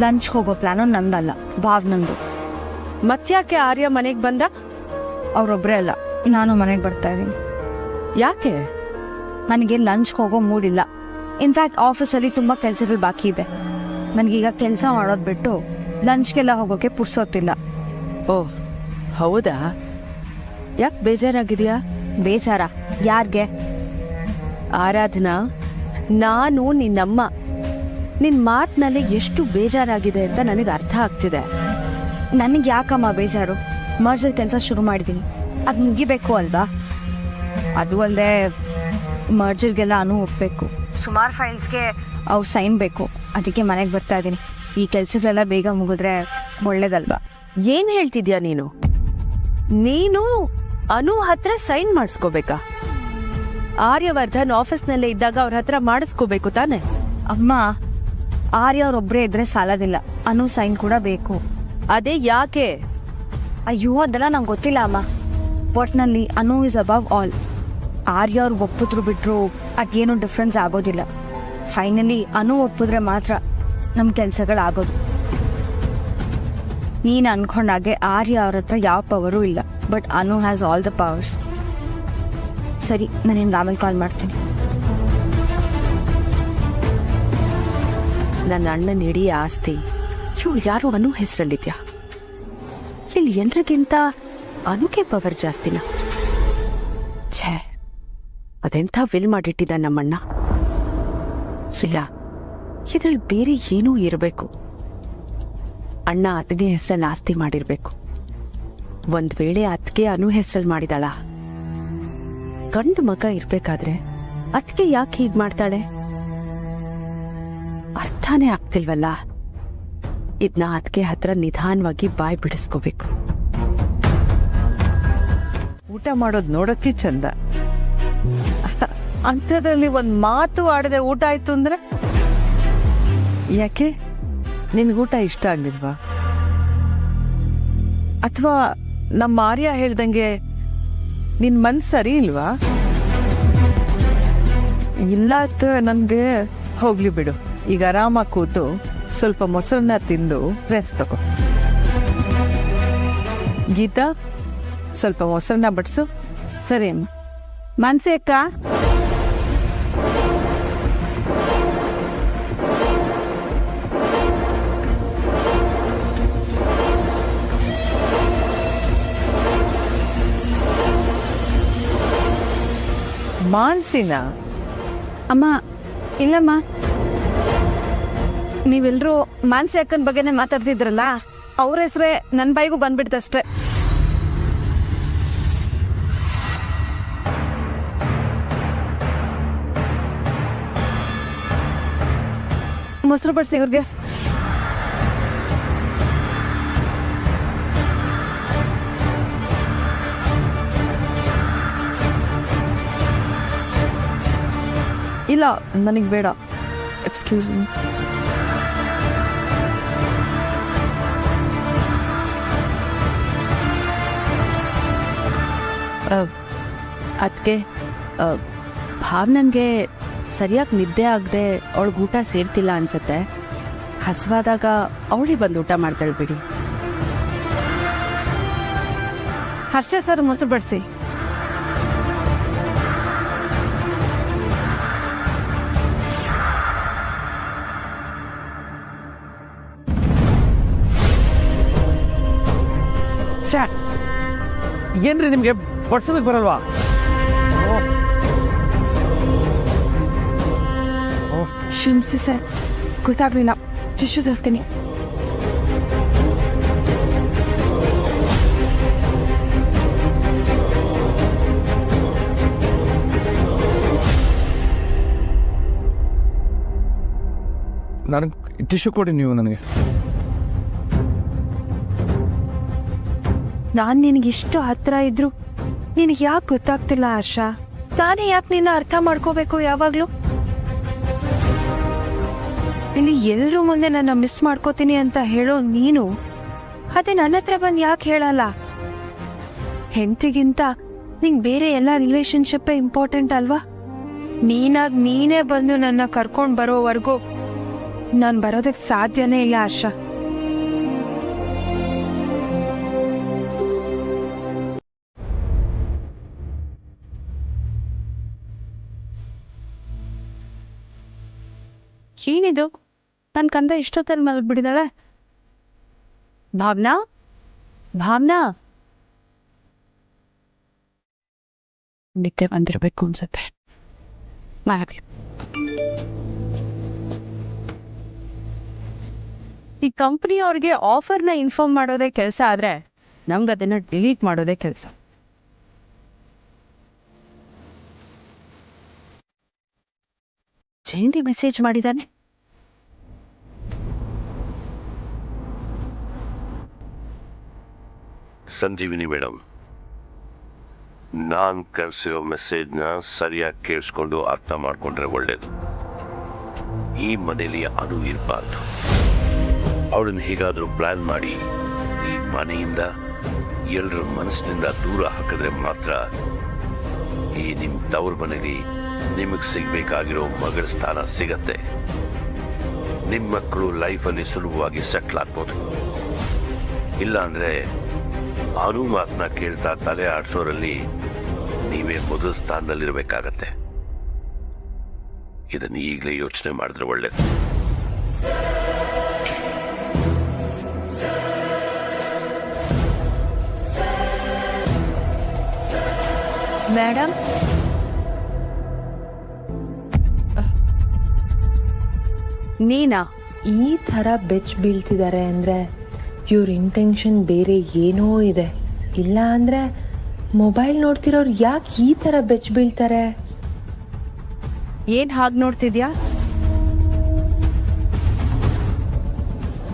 ಲಂಚ್ ಹೋಗೋ ಪ್ಲಾನು ನಂದಲ್ಲ, ಭಾವ್ನಂದು. ಮತ್ತ್ಯಾಕೆ ಆರ್ಯ ಮನೆಗೆ ಬಂದ? ಅವ್ರೊಬ್ರೇ ಅಲ್ಲ, ನಾನು ಮನೆಗೆ ಬರ್ತಾ ಇದ್ದೀನಿ. ಯಾಕೆ? ನನಗೆ ಲಂಚ್ ಹೋಗೋ ಮೂಡಿಲ್ಲ. ಇನ್ಫ್ಯಾಕ್ಟ್ ಆಫೀಸಲ್ಲಿ ತುಂಬ ಕೆಲಸಗಳು ಬಾಕಿ ಇದೆ. ನನಗೀಗ ಕೆಲಸ ಮಾಡೋದು ಬಿಟ್ಟು ಲಂಚ್ಗೆಲ್ಲ ಹೋಗೋಕೆ ಪುರ್ಸೋತಿಲ್ಲ. ಓಹ್ ಹೌದಾ? ಯಾಕೆ ಬೇಜಾರಾಗಿದೆಯಾ? ಬೇಜಾರ? ಯಾರ್ಗೆ? ಆರಾಧನಾ, ನಾನು ನಿನ್ನಮ್ಮ. ನಿನ್ನ ಮಾತಿನಲ್ಲಿ ಎಷ್ಟು ಬೇಜಾರಾಗಿದೆ ಅಂತ ನನಗೆ ಅರ್ಥ ಆಗ್ತಿದೆ. ನನಗೆ ಯಾಕಮ್ಮ ಬೇಜಾರು? ಮರ್ಜರ್ ಕೆಲಸ ಶುರು ಮಾಡಿದ್ದೀನಿ, ಅದು ಮುಗಿಬೇಕು ಅಲ್ವಾ? ಅದು ಅಲ್ಲದೆ ಮರ್ಜರ್ಗೆಲ್ಲ ಅನು ಒಪ್ಪಬೇಕು. ಸುಮಾರು ಫೈಲ್ಸ್ಗೆ ಅವ್ರು ಸೈನ್ ಬೇಕು. ಅದಕ್ಕೆ ಮನೆಗೆ ಬರ್ತಾ ಇದ್ದೀನಿ. ಈ ಕೆಲಸಗಳೆಲ್ಲ ಬೇಗ ಮುಗಿದ್ರೆ ಒಳ್ಳೇದಲ್ವಾ? ಏನ್ ಹೇಳ್ತಿದ್ಯಾ ನೀನು? ನೀನು ಅನು ಹತ್ರ ಸೈನ್ ಮಾಡಿಸ್ಕೋಬೇಕಾ? ಆರ್ಯವರ್ಧನ್ ಆಫೀಸ್ನಲ್ಲೇ ಇದ್ದಾಗ ಅವ್ರ ಹತ್ರ ಮಾಡಿಸ್ಕೋಬೇಕು ತಾನೆ? ಅಮ್ಮ, ಆರ್ಯ ಅವ್ರೊಬ್ಬರೇ ಇದ್ರೆ ಸಾಲದಿಲ್ಲ, ಅನು ಸೈನ್ ಕೂಡ ಬೇಕು. ಅದೇ ಯಾಕೆ? ಅಯ್ಯೋ ಅದೆಲ್ಲ ನಂಗೆ ಗೊತ್ತಿಲ್ಲ ಅಮ್ಮ. ಒಟ್ನಲ್ಲಿ ಅನು ಇಸ್ ಅಬವ್ ಆಲ್. ಆರ್ಯ ಅವ್ರು ಒಪ್ಪಿದ್ರು ಬಿಟ್ರು ಅದೇನು ಡಿಫ್ರೆನ್ಸ್ ಆಗೋದಿಲ್ಲ. ಫೈನಲಿ ಅನು ಒಪ್ಪಿದ್ರೆ ಮಾತ್ರ ನಮ್ಮ ಕೆಲಸಗಳಾಗೋದು. ನೀನು ಅನ್ಕೊಂಡಾಗೆ ಆರ್ಯ ಅವ್ರ ಹತ್ರ ಯಾವ ಪವರು ಇಲ್ಲ, but Anu has all the powers. ಸರಿ, ನಾನು ನಿಮ್ಗೆ ಆಮೇಲೆ ಕಾಲ್ ಮಾಡ್ತೀನಿ. ನನ್ನ ಅಣ್ಣನ ಇಡೀ ಆಸ್ತಿ ಇವಳು ಯಾರು ಅನು ಹೆಸರಲ್ಲಿದ್ಯಾ? ಇಲ್ಲಿ ಎಲ್ರಿಗಿಂತ ಅನುಗೆ ಪವರ್ ಜಾಸ್ತಿನ? ಛೇ, ಅದೆಂಥ ವಿಲ್ ಮಾಡಿಟ್ಟಿದ್ದ ನಮ್ಮಣ್ಣ. ಇಲ್ಲ, ಇದ್ರಲ್ಲಿ ಬೇರೆ ಏನೂ ಇರಬೇಕು. ಅಣ್ಣ ಅತ್ತಿಗೆ ಹೆಸರಲ್ಲಿ ಆಸ್ತಿ ಮಾಡಿರ್ಬೇಕು. ಒಂದ್ ವೇಳೆ ಅತ್ತಿಗೆ ಅನು ಹೆಸರಲ್ಲಿ ಮಾಡಿದಾಳ? ಗಂಡು ಮಗ ಇರ್ಬೇಕಾದ್ರೆ ಅತ್ತಿಗೆ ಯಾಕೆ ಹೀಗ್ ಮಾಡ್ತಾಳೆ? ಅರ್ಥನೇ ಆಗ್ತಿಲ್ವಲ್ಲ. ಇದನ್ನ ಅತ್ತಿಗೆ ಹತ್ರ ನಿಧಾನವಾಗಿ ಬಾಯ್ ಬಿಡಿಸ್ಕೋಬೇಕು. ಊಟ ಮಾಡೋದು ನೋಡೋಕ್ಕೆ ಚಂದ. ಅಂಥದ್ರಲ್ಲಿ ಒಂದ್ ಮಾತು ಆಡದೆ ಊಟ ಆಯ್ತು ಅಂದ್ರೆ ಯಾಕೆ? ನಿನ್ಗೂಟ ಇಷ್ಟ ಆಗ್ಲಿಲ್ವಾ? ಅಥವಾ ನಮ್ಮ ಆರ್ಯ ಹೇಳ್ದಂಗೆ ನಿನ್ ಮನ್ಸು ಸರಿ ಇಲ್ವಾ? ಇಲ್ಲ ನನ್ಗೆ ಹೋಗ್ಲಿ ಬಿಡು. ಈಗ ಆರಾಮಾಗಿ ಕೂತು ಸ್ವಲ್ಪ ಮೊಸರನ್ನ ತಿಂದು ರೆಸ್ಟ್ ತಗೋ. ಗೀತಾ, ಸ್ವಲ್ಪ ಮೊಸರನ್ನ ಬಡಿಸು. ಸರಿ ಅಮ್ಮ. ಮನ್ಸೆ ಅಕ್ಕ, ಮಾನ್ಸಿನ? ಅಮ್ಮ ಇಲ್ಲಮ್ಮ, ನೀವೆಲ್ಲರೂ ಮಾನ್ಸಿ ಅಕ್ಕನ ಬಗ್ಗೆನೇ ಮಾತಾಡ್ತಿದ್ರಲ್ಲ, ಅವ್ರ ಹೆಸ್ರೇ ನನ್ನ ಬಾಯಿಗೂ ಬಂದ್ಬಿಡ್ತಷ್ಟೆ. ಮೊಸರು ಬಡಿಸಿ ಇವ್ರಿಗೆ. ಇಲ್ಲ, ನನಗೆ ಬೇಡ. Excuse me. ಅದಕ್ಕೆ ಭಾವನಂಗೆ ಸರಿಯಾಗಿ ನಿದ್ದೆ ಆಗದೆ ಅವಳಿಗೆ ಊಟ ಸೇರ್ತಿಲ್ಲ ಅನ್ಸುತ್ತೆ. ಹಸುವಾದಾಗ ಅವಳಿ ಬಂದು ಊಟ ಮಾಡ್ತಾಳೆ ಬಿಡಿ. ಹರ್ಷ ಸರ್ ಮೊಸರು ಬಡಿಸಿ. ಏನ್ರಿ ನಿಮ್ಗೆ ಬಡ್ಸೋದಕ್ಕೆ ಬರಲ್ವಾ? ಕ್ಷಮಿಸಿ ಸರ್, ಗೊತ್ತಾಗ್ಲಿಲ್ಲ. ಟಿಶ್ಯೂ ತರ್ತೀನಿ. ನನಗೆ ಟಿಶ್ಯೂ ಕೊಡಿ ನೀವು ನನಗೆ. ನಾನ್ ನಿನಗಿಷ್ಟು ಹತ್ರ ಇದ್ರು ನಿನಗೆ ಯಾಕೆ ಗೊತ್ತಾಗ್ತಿಲ್ಲ ಹರ್ಷ? ನಾನೇ ಯಾಕೆ ನಿನ್ನ ಅರ್ಥ ಮಾಡ್ಕೋಬೇಕು ಯಾವಾಗ್ಲೂ? ಇಲ್ಲಿ ಎಲ್ರೂ ಮುಂದೆ ನನ್ನ ಮಿಸ್ ಮಾಡ್ಕೋತೀನಿ ಅಂತ ಹೇಳೋ ನೀನು ಅದೇ ನನ್ನ ಹತ್ರ ಬಂದು ಯಾಕೆ ಹೇಳಲ್ಲ? ಹೆಂಡತಿಗಿಂತ ನಿಂಗೆ ಬೇರೆ ಎಲ್ಲ ರಿಲೇಶನ್ಶಿಪ್ಪೇ ಇಂಪಾರ್ಟೆಂಟ್ ಅಲ್ವಾ? ನೀನೇ ಬಂದು ನನ್ನ ಕರ್ಕೊಂಡು ಬರೋವರೆಗೂ ನಾನು ಬರೋದಕ್ಕೆ ಸಾಧ್ಯನೇ ಇಲ್ಲ ಹರ್ಷ. ಏನಿದು? ನನ್ನ ಕಂದ ಇಷ್ಟೊತ್ತಲ್ಲಿ ಮಲಗ್ಬಿಟ್ಟಿದ್ದಾಳೆ. ಭಾವನಾ, ಭಾವನಾ, ನಿದ್ದೆ ಬಂದಿರಬೇಕು ಅನ್ಸುತ್ತೆ. ಮಾಡಿ ಈ ಕಂಪ್ನಿ ಅವ್ರಿಗೆ ಆಫರ್ನ ಇನ್ಫಾರ್ಮ್ ಮಾಡೋದೇ ಕೆಲಸ ಆದ್ರೆ ನಮ್ಗೆ ಅದನ್ನ ಡಿಲೀಟ್ ಮಾಡೋದೇ ಕೆಲಸ. ಜಯಂತಿ ಮೆಸೇಜ್ ಮಾಡಿದಾನೆ. ಸಂಜೀವಿನಿ ಮೇಡಮ್, ನಾನು ಕಳಿಸಿರೋ ಮೆಸೇಜ್ನ ಸರಿಯಾಗಿ ಕೇಳಿಸ್ಕೊಂಡು ಅರ್ಥ ಮಾಡ್ಕೊಂಡ್ರೆ ಒಳ್ಳೇದು. ಈ ಮನೇಲಿ ಅನು ಇರಬಾರ್ದು. ಅವಳನ್ನ ಹೇಗಾದರೂ ಪ್ಲಾನ್ ಮಾಡಿ ಈ ಮನೆಯಿಂದ ಎಲ್ಲರ ಮನಸ್ಸಿನಿಂದ ದೂರ ಹಾಕಿದ್ರೆ ಮಾತ್ರ ಈ ನಿಮ್ಮ ತವ್ರ ಮನೇಲಿ ನಿಮಗೆ ಸಿಗಬೇಕಾಗಿರೋ ಮಗಳ ಸ್ಥಾನ ಸಿಗತ್ತೆ. ನಿಮ್ಮ ಮಕ್ಕಳು ಲೈಫಲ್ಲಿ ಸುಲಭವಾಗಿ ಸೆಟ್ಲ್ ಆಗ್ಬೋದು. ಇಲ್ಲಾಂದ್ರೆ ಅನು ಮಾತನ್ನ ಕೇಳ್ತಾ ತಲೆ ಆಡ್ಸೋರಲ್ಲಿ ನೀವೇ ಮೊದಲ ಸ್ಥಾನದಲ್ಲಿರ್ಬೇಕಾಗತ್ತೆ. ಇದನ್ನು ಈಗಲೇ ಯೋಚನೆ ಮಾಡಿದ್ರೆ ಒಳ್ಳೇದು. ಮೇಡಮ್, ನೀನಾ? ಈ ಥರ ಬೆಚ್ಚ ಬೀಳ್ತಿದ್ದಾರೆ ಅಂದರೆ ಇವ್ರ ಇಂಟೆನ್ಷನ್ ಬೇರೆ ಏನೋ ಇದೆ. ಇಲ್ಲ ಅಂದರೆ ಮೊಬೈಲ್ ನೋಡ್ತಿರೋರು ಯಾಕೆ ಈ ಥರ ಬೆಚ್ಚ ಬೀಳ್ತಾರೆ? ಏನ್ ಹಾಗೆ ನೋಡ್ತಿದ್ಯಾ?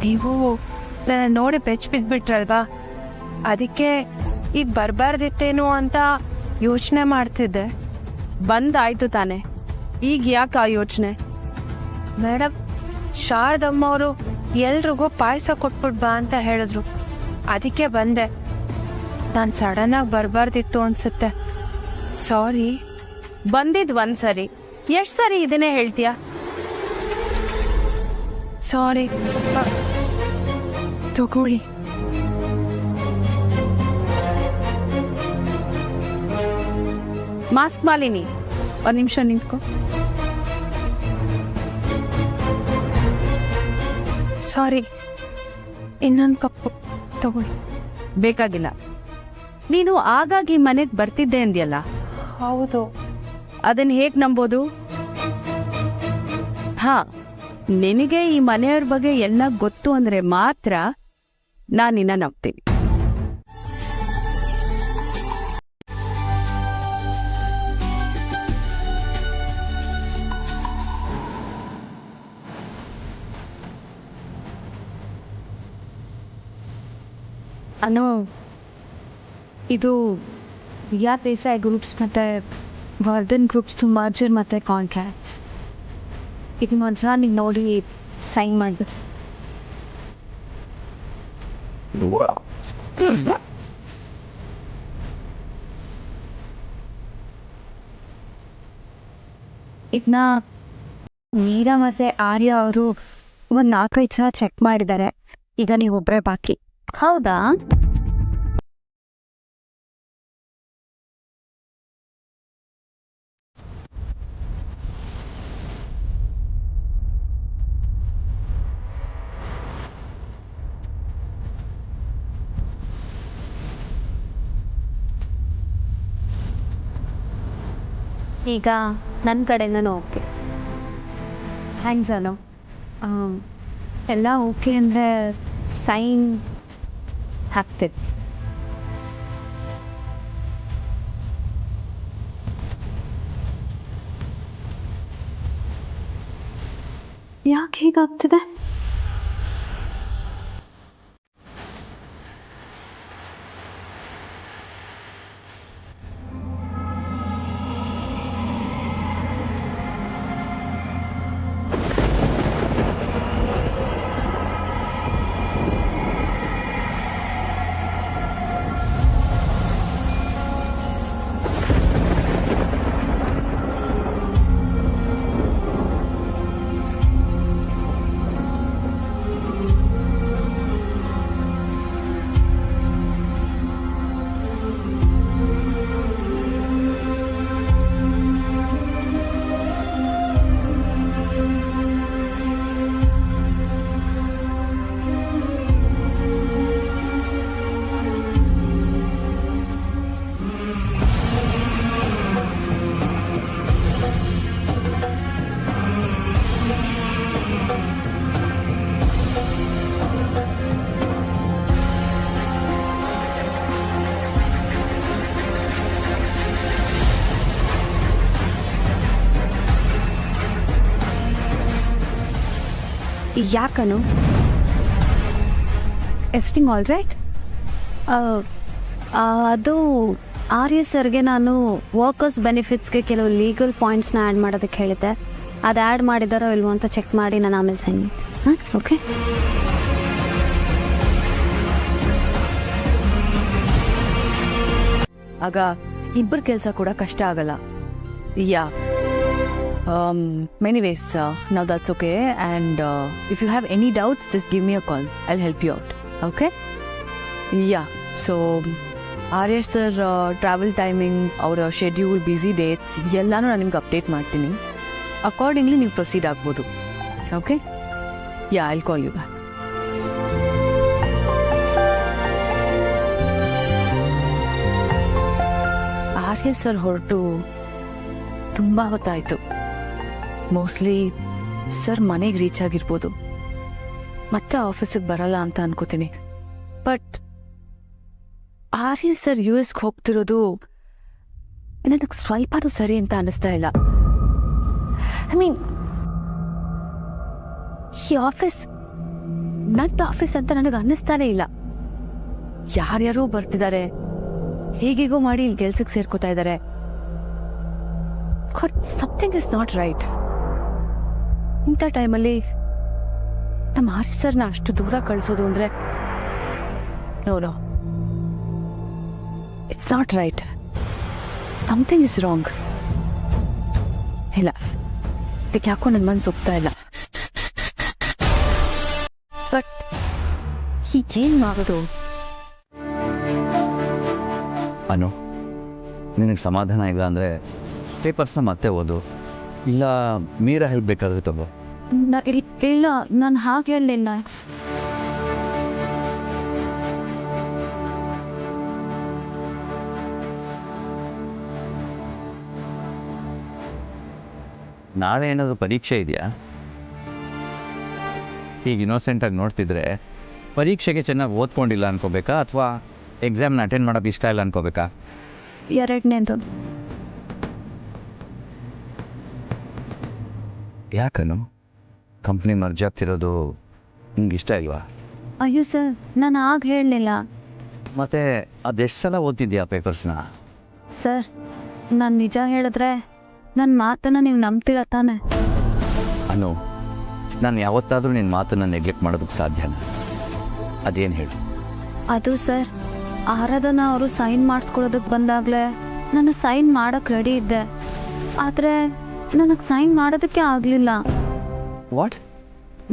ನೀವು ನನ್ನ ನೋಡಿ ಬೆಚ್ಚ ಬಿದ್ಬಿಟ್ರಲ್ವಾ, ಅದಕ್ಕೆ ಈಗ ಬರಬಾರ್ದಿತ್ತೇನೋ ಅಂತ ಯೋಚನೆ ಮಾಡ್ತಿದ್ದೆ. ಬಂದಾಯ್ತು ತಾನೆ, ಈಗ ಯಾಕೆ ಆ ಯೋಚನೆ? ಮೇಡಮ್, ಶಾರದಮ್ಮ ಅವರು ಎಲ್ರಿಗೂ ಪಾಯಸ ಕೊಟ್ಬಿಟ್ ಬಾ ಅಂತ ಹೇಳಿದ್ರು. ಅದಕ್ಕೆ ಬಂದೆ. ನಾನು ಸಡನ್ನಾಗಿ ಬರಬಾರ್ದಿತ್ತು ಅನ್ಸುತ್ತೆ. ಸಾರಿ. ಬಂದಿದ್ ಒಂದ್ಸರಿ, ಎಷ್ಟ್ ಸರಿ ಇದನ್ನೇ ಹೇಳ್ತೀಯ? ಸಾರಿ. ತಗೊಳ್ಳಿ. ಮಾಸ್ಕ್ ಮಾಲಿನಿ, ಒಂದ್ ನಿಮಿಷ ನಿಂತ್ಕೊ. ಸಾರಿ. ಇನ್ನೊಂದು ಕಪ್ಪು ತಗೊಳ್ಳಿ. ಬೇಕಾಗಿಲ್ಲ. ನೀನು ಆಗಾಗ ಈ ಮನೆಗೆ ಬರ್ತಿದ್ದೆ ಅಂದ್ಯಲ್ಲ? ಹೌದು. ಅದನ್ನ ಹೇಗ್ ನಂಬೋದು? ಹಾ, ನಿನಗೆ ಈ ಮನೆಯವ್ರ ಬಗ್ಗೆ ಎಲ್ಲ ಗೊತ್ತು ಅಂದ್ರೆ ಮಾತ್ರ ನಾನು ನಿನ್ನ ನಂಬ್ತೀನಿ. ಅನು, ಇದು ರಿಯಾ ದೇಸಾಯಿ ಗ್ರೂಪ್ಸ್ ಮತ್ತು ವರ್ಧನ್ ಗ್ರೂಪ್ಸ್ ಮರ್ಜರ್ ಮತ್ತು ಕಾಂಟ್ರಾಕ್ಟ್ಸ್. ಇದನ್ನ ಒಂದ್ಸಲ ನೀವು ನೋಡಿ ಸೈನ್ ಮಾಡಿ. ಇದನ್ನ ಮೀರಾ ಮತ್ತು ಆರ್ಯ ಅವರು ಒಂದು 4-5 ಸಲ ಚೆಕ್ ಮಾಡಿದ್ದಾರೆ. ಈಗ ನೀವೊಬ್ಬರೇ ಬಾಕಿ. ಹೌದಾ? ಈಗ ನನ್ನ ಕಡೆಯಿಂದನೂ ಓಕೆ. ಥ್ಯಾಂಕ್ಸ್ ಅನು. ಎಲ್ಲ ಓಕೆ ಅಂದರೆ ಸೈನ್ ಹಾಕ್ತಿದ್ದೆ. ಯಾಕೆ ಹೀಗಾಗ್ತಿದೆ? ಯಾಕನು? Everything all right? ಅದು ಆರ್ಯ ಸರ್ಗೆ ನಾನು ವರ್ಕರ್ಸ್ ಬೆನಿಫಿಟ್ಸ್ಗೆ ಕೆಲವು ಲೀಗಲ್ ಪಾಯಿಂಟ್ಸ್ನ ಆ್ಯಡ್ ಮಾಡೋದಕ್ಕೆ ಹೇಳಿದ್ದೆ. ಅದು ಆ್ಯಡ್ ಮಾಡಿದಾರೋ ಇಲ್ವೋ ಅಂತ ಚೆಕ್ ಮಾಡಿ ನಾನು ಆಮೇಲೆ ಸೈನ್ ಮಾಡ್ತೀನಿ. ಹಾಂ, ಓಕೆ. ಆಗ ಇಬ್ಬರ ಕೆಲಸ ಕೂಡ ಕಷ್ಟ ಆಗಲ್ಲ. Yeah anyways now that's okay. And if you have any doubts just give me a call. I will help you out. Okay? Yeah, so Arya sir travel timing, ಅವರ ಶೆಡ್ಯೂಲ್, ಬ್ಯುಸಿ ಡೇಟ್ಸ್ ಎಲ್ಲನೂ ನಾನು ನಿಮ್ಗೆ ಅಪ್ಡೇಟ್ ಮಾಡ್ತೀನಿ. Accordingly ನೀವು proceed ಆಗ್ಬೋದು. Okay? Yeah, I will call you back. Arya sir ಹೊರಟು ತುಂಬ ಹೊತ್ತಾಯಿತು. ಮೋಸ್ಟ್ಲಿ ಸರ್ ಮನೆಗೆ ರೀಚ್ ಆಗಿರ್ಬೋದು. ಮತ್ತೆ ಆಫೀಸಿಗೆ ಬರಲ್ಲ ಅಂತ ಅನ್ಕೋತೀನಿ. ಬಟ್ ಆರ್ಯ ಸರ್ US ಹೋಗ್ತಿರೋದು ನನಗೆ ಸ್ವಲ್ಪನೂ ಸರಿ ಅಂತ ಅನ್ನಿಸ್ತಾ ಇಲ್ಲ. ಐ ಮೀನ್, ಈ ಆಫೀಸ್ ನನ್ನ ಆಫೀಸ್ ಅಂತ ನನಗೆ ಅನ್ನಿಸ್ತಾನೆ ಇಲ್ಲ. ಯಾರ್ಯಾರೋ ಬರ್ತಿದ್ದಾರೆ, ಹೇಗೇಗೋ ಮಾಡಿ ಇಲ್ಲಿ ಕೆಲ್ಸಕ್ಕೆ ಸೇರ್ಕೋತಾ ಇದ್ದಾರೆ. Something is not right. ಇಂಥ ಟೈಮಲ್ಲಿ ನಮ್ಮ ಆರ್ಯ ಸರ್ನ ಅಷ್ಟು ದೂರ ಕಳಿಸೋದು ಅಂದರೆ no, it's not right. Something is wrong. ಇಲ್ಲ, ಇದಕ್ಕೆ ಯಾಕೋ ನನ್ನ ಮನಸ್ಸು ಒಪ್ತಾ ಇಲ್ಲ. ಬಟ್ ಹೀಗೇನು ಮಾಡೋದು? ಅನು, ನಿನಗೆ ಸಮಾಧಾನ ಇಲ್ಲ ಅಂದರೆ ಪೇಪರ್ಸ್ನ ಮತ್ತೆ ಓದು, ಇಲ್ಲ ಮೀರಾ ಹೆಲ್ಪ್ ಬೇಕಾದ್ರೆ ತಗೋ. ಇಲ್ಲ, ನಾನು ಹಾಗೆ ಹೇಳಲಿಲ್ಲ. ನಾಳೆ ಏನಾದರೂ ಪರೀಕ್ಷೆ ಇದೆಯಾ? ಈಗ ಇನ್ನೋಸೆಂಟಾಗಿ ನೋಡ್ತಿದ್ರೆ ಪರೀಕ್ಷೆಗೆ ಚೆನ್ನಾಗಿ ಓದ್ಕೊಂಡಿಲ್ಲ ಅನ್ಕೋಬೇಕಾ, ಅಥವಾ ಎಕ್ಸಾಮ್ನ ಅಟೆಂಡ್ ಮಾಡೋಕ್ಕೆ ಇಷ್ಟ ಇಲ್ಲ ಅನ್ಕೋಬೇಕಾ? ಎರಡನೇದು. ಯಾಕನು ಕಂಪ್ನಿ ಮರ್ಜ್ ಆಗ್ತಿರೋದು ನಿಮ್ಗೆ ಇಷ್ಟ ಇಲ್ವಾ? ಅಯ್ಯೋ ಸರ್, ನಾನು ಆಗ ಹೇಳಲಿಲ್ಲ. ಮತ್ತೆ ಅದೆಷ್ಟು ಸಲ ಓದ್ತಿದ್ಯಾ ಪೇಪರ್ಸ್ನ? ಸರ್, ನಾನು ನಿಜ ಹೇಳಿದ್ರೆ ನನ್ನ ಮಾತನ್ನು ನೀವು ನಂಬ್ತೀರ ತಾನೆ? ಅನು, ನಾನು ಯಾವತ್ತಾದರೂ ನಿನ್ನ ಮಾತನ್ನು ನೆಗ್ಲೆಕ್ಟ್ ಮಾಡೋದಕ್ಕೆ ಸಾಧ್ಯನಾ? ಅದೇನು ಹೇಳಿ. ಅದು ಸರ್, ಆರಾಧನಾ ಅವರು ಸೈನ್ ಮಾಡಿಸ್ಕೊಳ್ಳೋದಕ್ಕೆ ಬಂದಾಗಲೇ ನಾನು ಸೈನ್ ಮಾಡೋಕ್ಕೆ ರೆಡಿ ಇದ್ದೆ. ಆದರೆ ನನಗೆ ಸೈನ್ ಮಾಡೋದಕ್ಕೆ ಆಗಲಿಲ್ಲ. ವಾಟ್?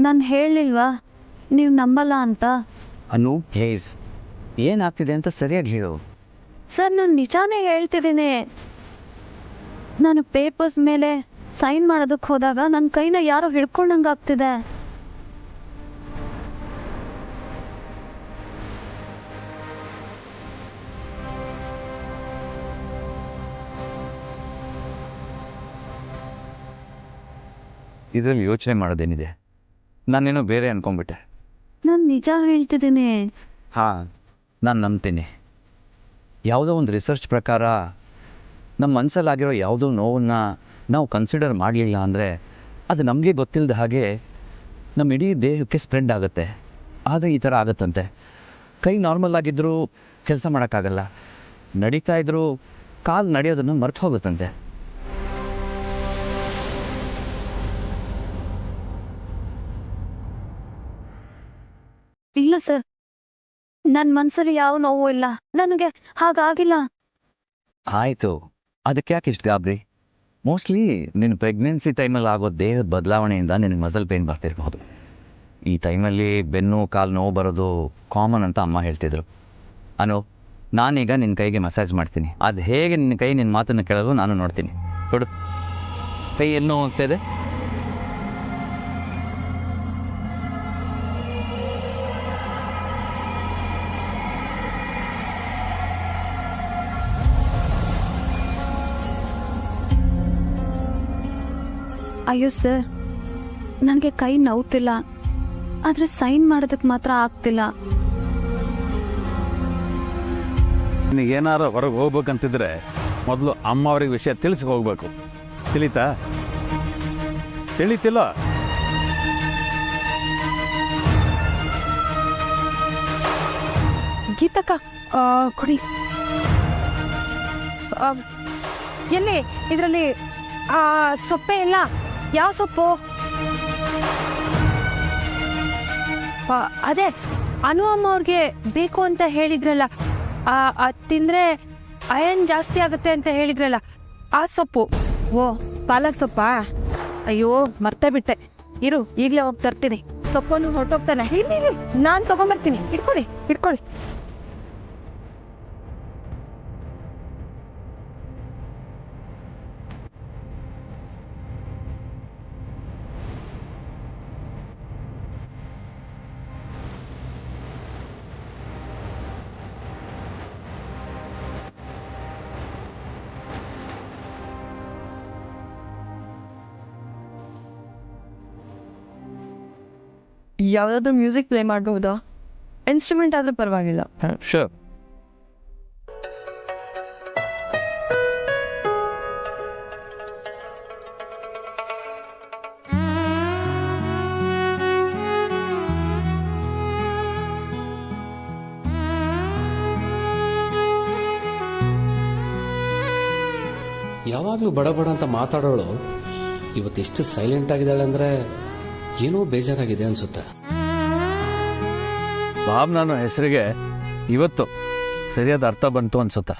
ನಾನು ಹೇಳಲಿಲ್ವಾ ನೀವು ನಂಬಲ್ಲ ಅಂತ? ಅನು ಹೇಸ್, ಏನಾಗ್ತಿದೆ ಅಂತ ಸರಿಯಾಗಿ ಹೇಳು. ಸರ್ ನಾನು ನಿಜಾನೇ ಹೇಳ್ತಿದ್ದೀನಿ. ನಾನು ಪೇಪರ್ಸ್ ಮೇಲೆ ಸೈನ್ ಮಾಡೋದಕ್ಕೆ ಹೋದಾಗ ನನ್ನ ಕೈನ ಯಾರೋ ಹಿಡ್ಕೊಂಡಂಗೆ ಆಗ್ತಿದೆ. ಇದರಲ್ಲಿ ಯೋಚನೆ ಮಾಡೋದೇನಿದೆ? ನಾನೇನೋ ಬೇರೆ ಅನ್ಕೊಂಡ್ಬಿಟ್ಟೆ. ನಾನು ನಿಜ ಹೇಳ್ತಿದ್ದೀನಿ. ಹಾಂ, ನಾನು ನಂಬ್ತೀನಿ. ಯಾವುದೋ ಒಂದು ರಿಸರ್ಚ್ ಪ್ರಕಾರ ನಮ್ಮ ಮನಸ್ಸಲ್ಲಾಗಿರೋ ಯಾವುದೋ ನೋವನ್ನು ನಾವು ಕನ್ಸಿಡರ್ ಮಾಡಲಿಲ್ಲ ಅಂದರೆ ಅದು ನಮಗೆ ಗೊತ್ತಿಲ್ಲದ ಹಾಗೆ ನಮ್ಮ ಇಡೀ ದೇಹಕ್ಕೆ ಸ್ಪ್ರೆಡ್ ಆಗುತ್ತೆ. ಆಗ ಈ ಥರ ಆಗುತ್ತಂತೆ. ಕೈ ನಾರ್ಮಲ್ ಆಗಿದ್ದರೂ ಕೆಲಸ ಮಾಡೋಕ್ಕಾಗಲ್ಲ, ನಡೀತಾ ಇದ್ದರೂ ಕಾಲು ನಡೆಯೋದನ್ನು ಮರ್ತು ಹೋಗುತ್ತಂತೆ. ಇಲ್ಲ ಸರ್, ನನ್ನ ಮನಸ್ಸಲ್ಲಿ ಯಾವ ನೋವು ಇಲ್ಲ, ನನಗೆ ಹಾಗಾಗಿಲ್ಲ. ಆಯಿತು, ಅದಕ್ಕೆ ಯಾಕೆ ಇಷ್ಟು ಗಾಬರಿ? ಮೋಸ್ಟ್ಲಿ ನಿನ್ನ ಪ್ರೆಗ್ನೆನ್ಸಿ ಟೈಮಲ್ಲಿ ಆಗೋ ದೇಹದ ಬದಲಾವಣೆಯಿಂದ ನಿನಗೆ ಮಸಲ್ ಪೇನ್ ಬರ್ತಿರ್ಬೋದು. ಈ ಟೈಮಲ್ಲಿ ಬೆನ್ನು ಕಾಲು ನೋವು ಬರೋದು ಕಾಮನ್ ಅಂತ ಅಮ್ಮ ಹೇಳ್ತಿದ್ರು. ಅನು, ನಾನೀಗ ನಿನ್ನ ಕೈಗೆ ಮಸಾಜ್ ಮಾಡ್ತೀನಿ. ಅದು ಹೇಗೆ ನಿನ್ನ ಕೈ ನಿನ್ನ ಮಾತನ್ನು ಕೇಳಲು ನಾನು ನೋಡ್ತೀನಿ. ಕೊಡು, ಕೈ ಎಲ್ಲೋ ಹೋಗ್ತಾಯಿದೆ. ಅಯ್ಯೋ ಸರ್, ನನಗೆ ಕೈ ನೋವ್ತಿಲ್ಲ, ಆದರೆ ಸೈನ್ ಮಾಡೋದಕ್ಕೆ ಮಾತ್ರ ಆಗ್ತಿಲ್ಲ. ನಿನಗೇನಾರು ಹೊರಗೆ ಹೋಗ್ಬೇಕಂತಿದ್ರೆ ಮೊದಲು ಅಮ್ಮ ಅವ್ರಿಗೆ ವಿಷಯ ತಿಳಿಸಿ ಹೋಗ್ಬೇಕು. ತಿಳಿತಾ? ತಿಳಿತಿಲ್ಲ? ಗೀತಕ್ಕ, ಕೊಡಿ. ಎಲ್ಲಿ ಇದರಲ್ಲಿ ಸೊಪ್ಪೆ ಇಲ್ಲ? ಯಾವ ಸೊಪ್ಪು? ಅದೇ ಅನು ಅಮ್ಮ ಅವ್ರಿಗೆ ಬೇಕು ಅಂತ ಹೇಳಿದ್ರಲ್ಲ, ಅದು ತಿಂದರೆ ಅಯನ್ ಜಾಸ್ತಿ ಆಗುತ್ತೆ ಅಂತ ಹೇಳಿದ್ರಲ್ಲ, ಆ ಸೊಪ್ಪು. ಓ, ಪಾಲಕ್ ಸೊಪ್ಪಾ? ಅಯ್ಯೋ ಮರ್ತೇ ಬಿಟ್ಟೆ. ಇರು, ಈಗಲೇ ಹೋಗಿ ತರ್ತೀನಿ. ಸೊಪ್ಪನ್ನು ಹೊರಟೋಗ್ತಾನೆ. ನಾನು ತಗೊಂಬರ್ತೀನಿ. ಇಟ್ಕೊಳ್ಳಿ ಇಟ್ಕೊಳ್ಳಿ. ಯಾವುದಾದ್ರೂ ಮ್ಯೂಸಿಕ್ ಪ್ಲೇ ಮಾಡಬಹುದಾ? ಇನ್ಸ್ಟ್ರೂಮೆಂಟ್ ಆದರೂ ಪರವಾಗಿಲ್ಲ. ಶೋರ್. ಯಾವಾಗಲೂ ಬಡ ಬಡ ಅಂತ ಮಾತಾಡೋಳು ಇವತ್ತೆಷ್ಟು ಸೈಲೆಂಟ್ ಆಗಿದ್ದಾಳೆ ಅಂದರೆ ಏನೋ ಬೇಜಾರಾಗಿದೆ ಅನ್ಸುತ್ತೆ. ಭಾವನಾ ಅನ್ನೋ ಹೆಸರಿಗೆ ಇವತ್ತು ಸರಿಯಾದ ಅರ್ಥ ಬಂತು ಅನ್ಸುತ್ತೆ.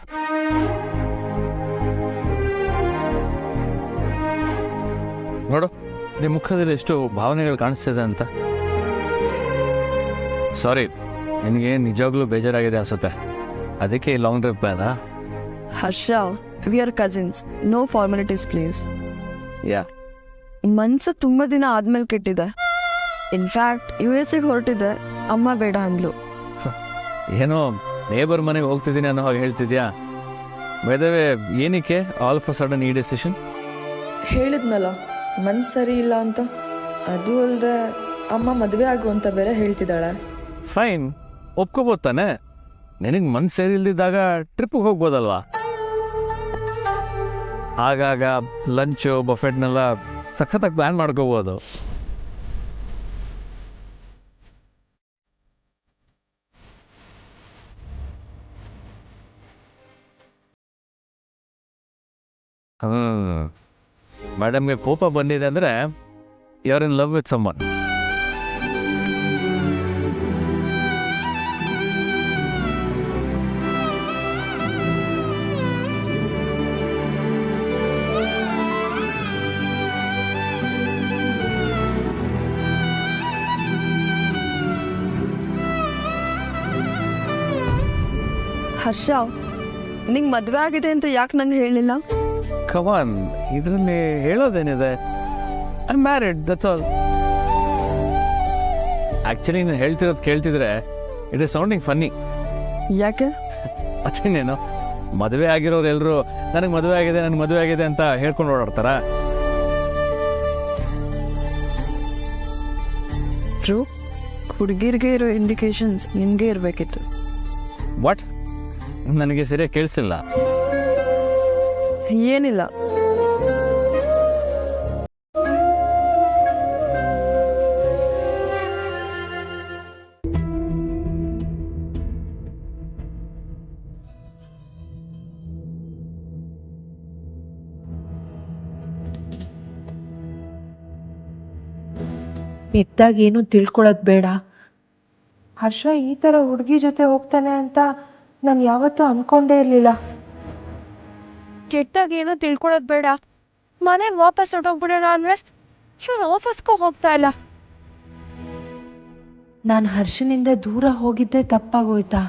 ನೋಡು, ನಿಮ್ಮ ಮುಖದಲ್ಲಿ ಎಷ್ಟು ಭಾವನೆಗಳು ಕಾಣಿಸ್ತಿದೆ ಅಂತ. ಸಾರಿ, ನಿನಗೆ ನಿಜವಾಗ್ಲೂ ಬೇಜಾರಾಗಿದೆ ಅನ್ಸುತ್ತೆ. ಅದಕ್ಕೆ ಈ ಲಾಂಗ್ ಟ್ರಿಪ್ ಪ್ಲಾನಾ? Harsha, we are cousins, no formalities please. Yeah, ಮನ್ಸು ತುಂಬ ದಿನ ಆದ್ಮೇಲೆ ಕೆಟ್ಟಿದೆ. ಇನ್ಫ್ಯಾಕ್ಟ್ US-ಗೆ ಹೊರಟಿದ್ದೆ, ಅಮ್ಮ ಬೇಡ ಅಂದ್ಲು. ಏನೋ ನೇಬರ್ ಮನೆಗೆ ಹೋಗ್ತಿದ್ದೀನಿ ಅನ್ನೋ ಹಾಗೆ ಹೇಳ್ತಿದ್ಯಾ? ಬೈದವೇ, ಏನಕ್ಕೆ ಆಲ್ ಆಫ್ ಅ ಸಡನ್ ಈ ಡೆಸಿಷನ್? ಹೇಳಿದ್ನಲ್ಲ, ಮನ್ಸು ಸರಿ ಇಲ್ಲ ಅಂತ. ಅದು ಅಲ್ಲದೆ ಅಮ್ಮ ಮದುವೆ ಆಗು ಅಂತ ಬೇರೆ ಹೇಳ್ತಿದ್ದಾಳೆ. ಫೈನ್, ಒಪ್ಕೋಬೋದು ತಾನೆ. ನಿನಗೆ ಮನ್ಸು ಸರಿ ಇಲ್ದಿದ್ದಾಗ ಟ್ರಿಪ್ಪಿಗೆ ಹೋಗ್ಬೋದಲ್ವಾ? ಆಗಾಗ ಲಂಚು ಬಫೆಟ್ನೆಲ್ಲ ಸಖತ್ತಾಗಿ ಪ್ಲ್ಯಾನ್ ಮಾಡ್ಕೋಬೋದು. ಮೇಡಮ್ಗೆ ಕೋಪ ಬಂದಿದೆ ಅಂದರೆ you are in love with someone. Harsha ನಿಂಗೆ ಮದುವೆ ಆಗಿದೆ ಅಂತ ಯಾಕೆ ನಂಗೆ ಹೇಳಿಲ್ಲ? ಕಮಾನ್, ಇದರಲ್ಲಿ ಹೇಳೋದೇನಿದೆ? I married, that's all. Actually ನೀನು ಹೇಳ್ತಿರೋದು ಕೇಳ್ತಿದ್ರೆ ಇಟ್ ಇಸ್ ಸೌಂಡಿಂಗ್ ಫನ್ನಿ. ಯಾಕೆ? ಅದೇನೇನು, ಮದುವೆ ಆಗಿರೋರು ಎಲ್ಲರೂ ನನಗೆ ಮದುವೆ ಆಗಿದೆ ಅಂತ ಹೇಳ್ಕೊಂಡು ಓಡಾಡ್ತಾರ? ಟ್ರೂ, ಹುಡುಗಿರಿಗೆ ಇರೋ ಇಂಡಿಕೇಶನ್ಸ್ ನಿಮಗೆ ಇರಬೇಕಿತ್ತು. ವಾಟ್? ನನಗೆ ಸರಿಯಾಗಿ ಕೇಳಿಸಿಲ್ಲ. ಏನಿಲ್ಲ, ಇದ್ದಾಗ ಏನು ತಿಳ್ಕೊಳ್ಳೋದು ಬೇಡ. ಹರ್ಷ ಈ ಥರ ಹುಡುಗಿ ಜೊತೆ ಹೋಗ್ತಾನೆ ಅಂತ ನಾನು ಯಾವತ್ತೂ ಅನ್ಕೊಂಡೇ ಇರಲಿಲ್ಲ. ಕೆಟ್ಟಾಗ ಏನೋ ತಿಳ್ಕೊಳ್ಳೋದು ಬೇಡ, ಮನೆಗೆ ವಾಪಸ್ ಹೊರಟೋಗ್ಬಿಡೋಣ ಅಂದ್ರೆ ಇವನು ಆಫೀಸ್ಗೂ ಹೋಗ್ತಾ ಇಲ್ಲ. ನಾನು ಹರ್ಷನಿಂದ ದೂರ ಹೋಗಿದ್ದೆ ತಪ್ಪಾಗೋಯ್ತಾ?